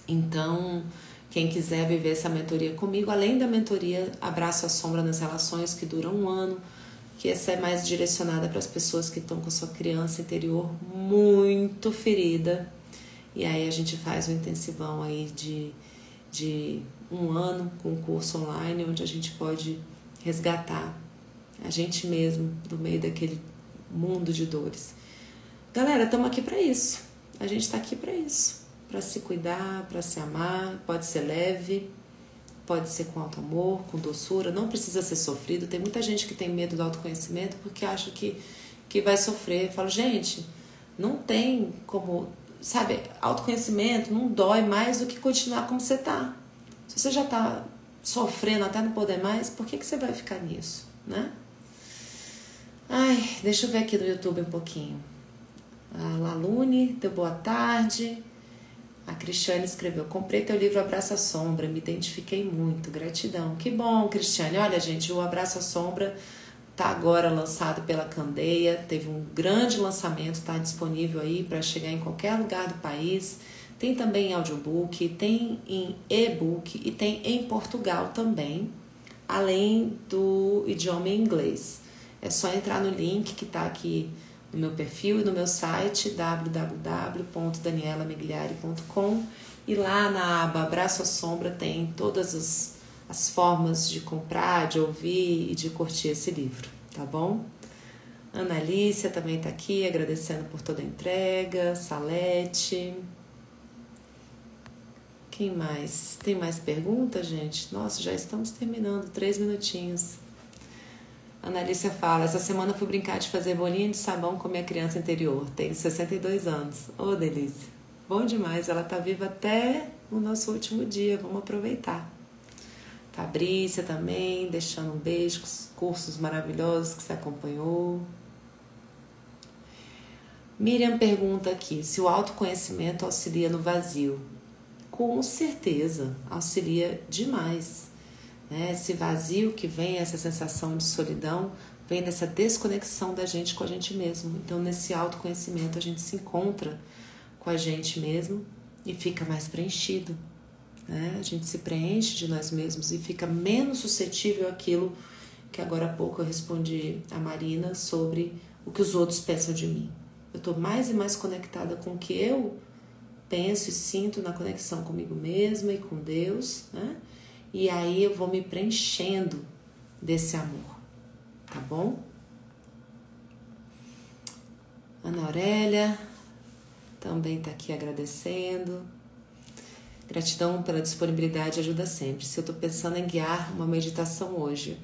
Então, quem quiser viver essa mentoria comigo, além da mentoria Abraço à Sombra nas Relações, que dura 1 ano, que essa é mais direcionada para as pessoas que estão com a sua criança interior muito ferida. E aí a gente faz um intensivão aí de 1 ano com um curso online, onde a gente pode resgatar a gente mesmo do meio daquele mundo de dores. Galera, estamos aqui para isso. A gente está aqui para isso. Para se cuidar, para se amar. Pode ser leve, pode ser com alto amor, com doçura, não precisa ser sofrido. Tem muita gente que tem medo do autoconhecimento porque acha que vai sofrer. Eu falo, gente, não tem como, sabe, autoconhecimento não dói mais do que continuar como você tá. Se você já tá sofrendo até não poder mais, por que você vai ficar nisso, né? Ai, deixa eu ver aqui no YouTube um pouquinho. A Lalune deu boa tarde. A Cristiane escreveu, comprei teu livro Abraço à Sombra, me identifiquei muito, gratidão. Que bom, Cristiane. Olha, gente, o Abraço à Sombra tá agora lançado pela Candeia, teve um grande lançamento, tá disponível aí para chegar em qualquer lugar do país. Tem também em audiobook, tem em e-book e tem em Portugal também, além do idioma em inglês. É só entrar no link que tá aqui no meu perfil e no meu site www.danielamigliari.com e lá na aba Abraço à Sombra tem todas as formas de comprar, de ouvir e de curtir esse livro, tá bom? Ana Alicia também tá aqui agradecendo por toda a entrega, Salete. Quem mais? Tem mais perguntas, gente? Nossa, já estamos terminando, 3 minutinhos. Ana Alicia fala, essa semana fui brincar de fazer bolinha de sabão com minha criança interior. Tenho 62 anos. Ô, delícia. Bom demais, ela tá viva até o nosso último dia. Vamos aproveitar. Fabrícia também, deixando um beijo com os cursos maravilhosos que você acompanhou. Miriam pergunta aqui, se o autoconhecimento auxilia no vazio. Com certeza, auxilia demais. Esse vazio que vem, essa sensação de solidão, vem dessa desconexão da gente com a gente mesmo. Então, nesse autoconhecimento, a gente se encontra com a gente mesmo e fica mais preenchido. A gente se preenche de nós mesmos e fica menos suscetível àquilo que agora há pouco eu respondi a Marina sobre o que os outros pensam de mim. Eu estou mais e mais conectada com o que eu penso e sinto na conexão comigo mesma e com Deus, né? E aí eu vou me preenchendo desse amor, tá bom? Ana Aurélia também tá aqui agradecendo. Gratidão pela disponibilidade, ajuda sempre. Se eu tô pensando em guiar uma meditação hoje,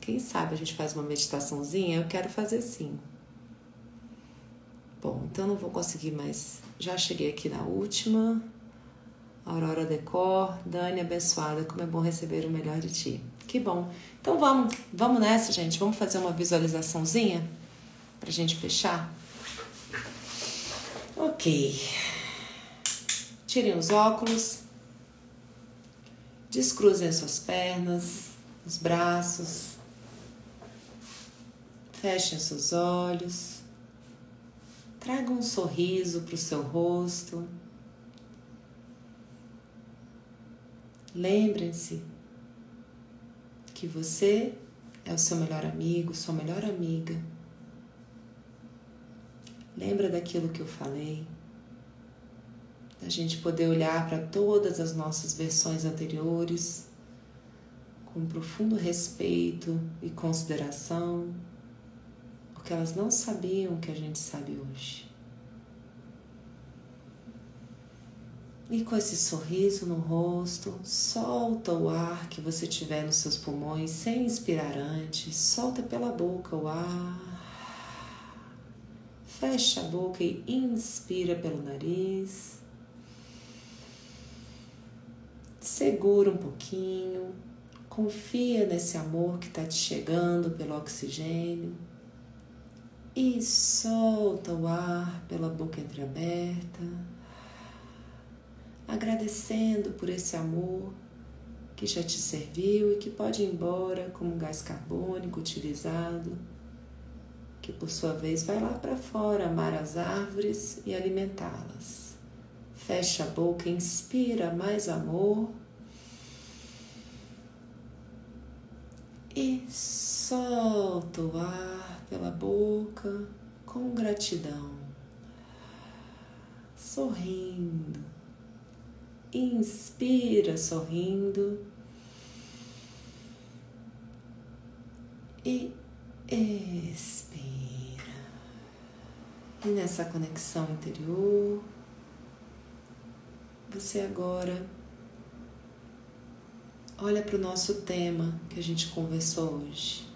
quem sabe a gente faz uma meditaçãozinha? Eu quero fazer sim. Bom, então não vou conseguir mais. Já cheguei aqui na última. Aurora Decor, Dani abençoada, como é bom receber o melhor de ti. Que bom. Então vamos nessa, gente. Vamos fazer uma visualizaçãozinha pra gente fechar? Ok. Tirem os óculos. Descruzem as suas pernas, os braços. Fechem seus olhos. Tragam um sorriso para o seu rosto. Lembrem-se que você é o seu melhor amigo, sua melhor amiga. Lembra daquilo que eu falei? Da gente poder olhar para todas as nossas versões anteriores com profundo respeito e consideração, porque elas não sabiam o que a gente sabe hoje. E com esse sorriso no rosto, solta o ar que você tiver nos seus pulmões sem inspirar antes. Solta pela boca o ar. Fecha a boca e inspira pelo nariz. Segura um pouquinho. Confia nesse amor que está te chegando pelo oxigênio. E solta o ar pela boca entreaberta. Agradecendo por esse amor que já te serviu e que pode ir embora como gás carbônico utilizado, que por sua vez vai lá para fora amar as árvores e alimentá-las. Fecha a boca, inspira mais amor e solta o ar pela boca com gratidão, sorrindo. Inspira sorrindo e expira. E nessa conexão interior, você agora olha para o nosso tema que a gente conversou hoje.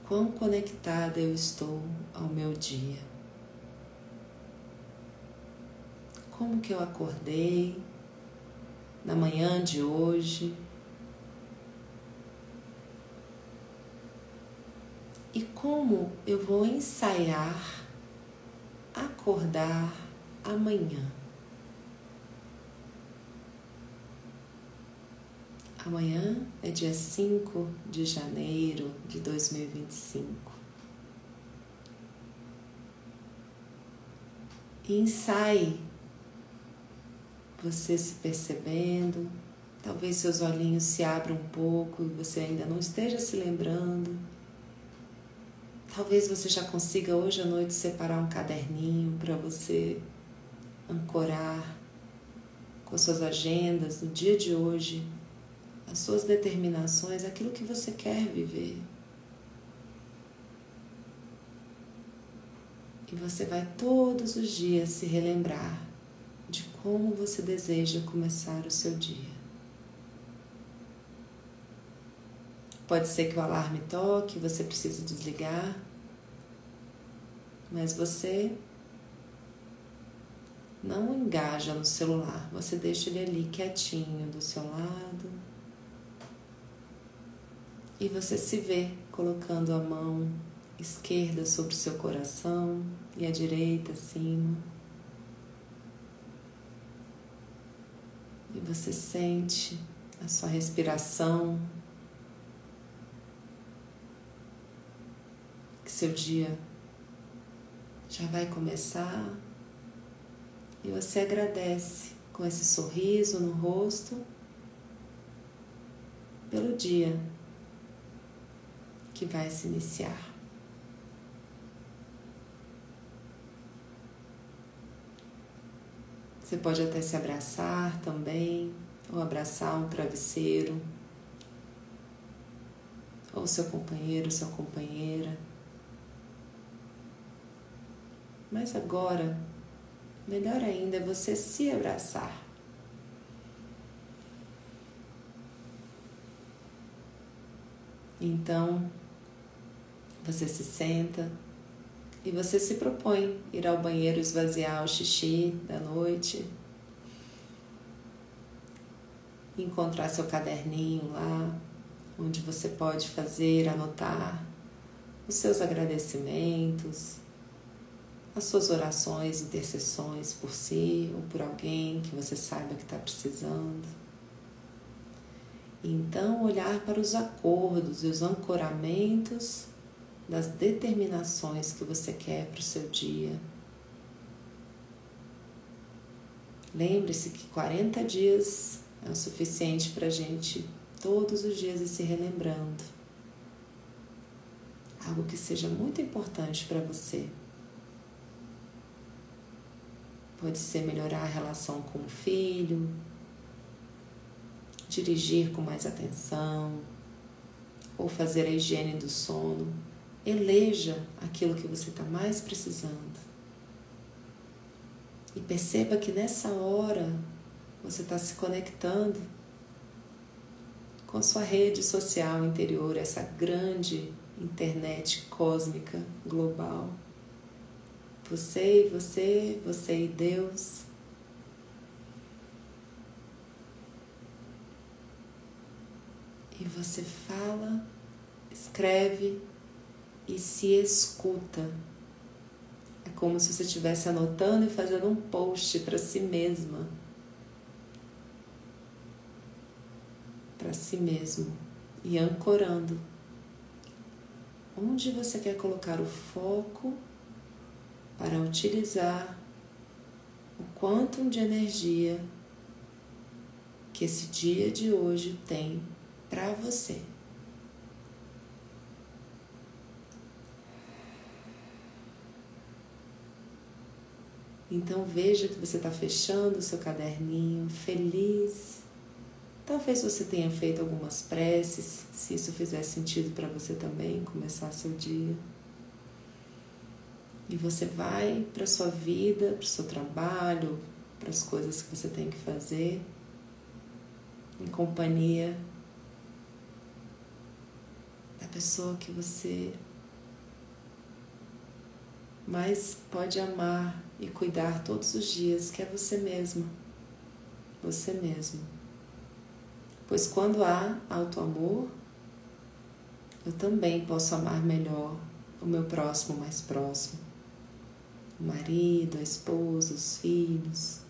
Quão conectada eu estou ao meu dia? Como que eu acordei na manhã de hoje? E como eu vou ensaiar acordar amanhã? Amanhã é dia 5 de janeiro de 2025. E ensaie você se percebendo, talvez seus olhinhos se abram um pouco e você ainda não esteja se lembrando. Talvez você já consiga hoje à noite separar um caderninho para você ancorar com as suas agendas no dia de hoje, as suas determinações, aquilo que você quer viver. E você vai todos os dias se relembrar de como você deseja começar o seu dia. Pode ser que o alarme toque, você precise desligar, mas você não engaja no celular, você deixa ele ali quietinho do seu lado e você se vê colocando a mão esquerda sobre o seu coração e a direita acima. E você sente a sua respiração, que seu dia já vai começar e você agradece com esse sorriso no rosto pelo dia que vai se iniciar. Você pode até se abraçar também, ou abraçar um travesseiro, ou seu companheiro, sua companheira. Mas agora, melhor ainda é você se abraçar. Então, você se senta e você se propõe ir ao banheiro esvaziar o xixi da noite, encontrar seu caderninho lá, onde você pode fazer, anotar os seus agradecimentos, as suas orações, intercessões por si ou por alguém que você saiba que está precisando. E então olhar para os acordos e os ancoramentos das determinações que você quer para o seu dia. Lembre-se que 40 dias é o suficiente para a gente todos os dias ir se relembrando. Algo que seja muito importante para você. Pode ser melhorar a relação com o filho, dirigir com mais atenção, ou fazer a higiene do sono. Eleja aquilo que você está mais precisando. E perceba que nessa hora você está se conectando com a sua rede social interior, essa grande internet cósmica, global. Você e você, você e Deus. E você fala, escreve e se escuta. É como se você estivesse anotando e fazendo um post para si mesma. Para si mesmo. E ancorando. Onde você quer colocar o foco para utilizar o quantum de energia que esse dia de hoje tem para você. Então veja que você está fechando o seu caderninho, feliz. Talvez você tenha feito algumas preces, se isso fizer sentido para você também, começar seu dia. E você vai para a sua vida, para o seu trabalho, para as coisas que você tem que fazer, em companhia da pessoa que você mais pode amar e cuidar todos os dias, que é você mesmo. Você mesmo. Pois quando há auto-amor, eu também posso amar melhor o meu próximo mais próximo. O marido, a esposa, os filhos,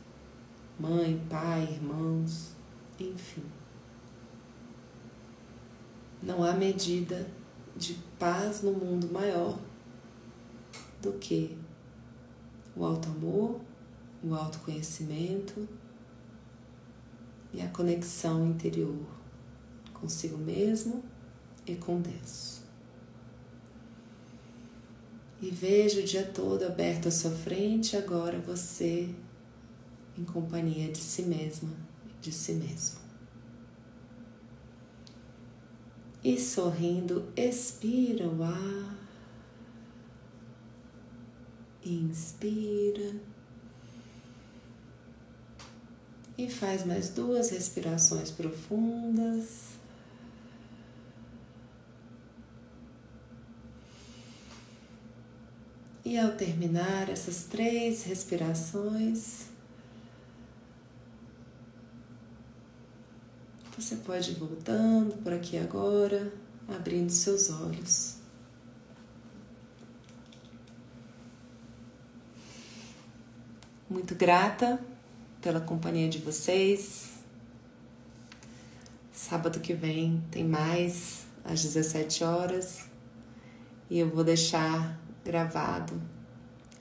mãe, pai, irmãos, enfim. Não há medida de paz no mundo maior do que o auto-amor, o autoconhecimento e a conexão interior consigo mesmo e com Deus. E veja o dia todo aberto à sua frente, agora você em companhia de si mesma, de si mesmo. E sorrindo, expira o ar, inspira e faz mais 2 respirações profundas. E ao terminar essas 3 respirações, você pode ir voltando por aqui agora, abrindo seus olhos. Muito grata pela companhia de vocês. Sábado que vem tem mais às 17 horas e eu vou deixar gravado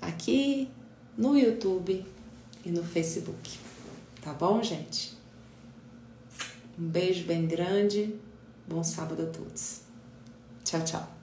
aqui no YouTube e no Facebook. Tá bom, gente? Um beijo bem grande. Bom sábado a todos. Tchau, tchau.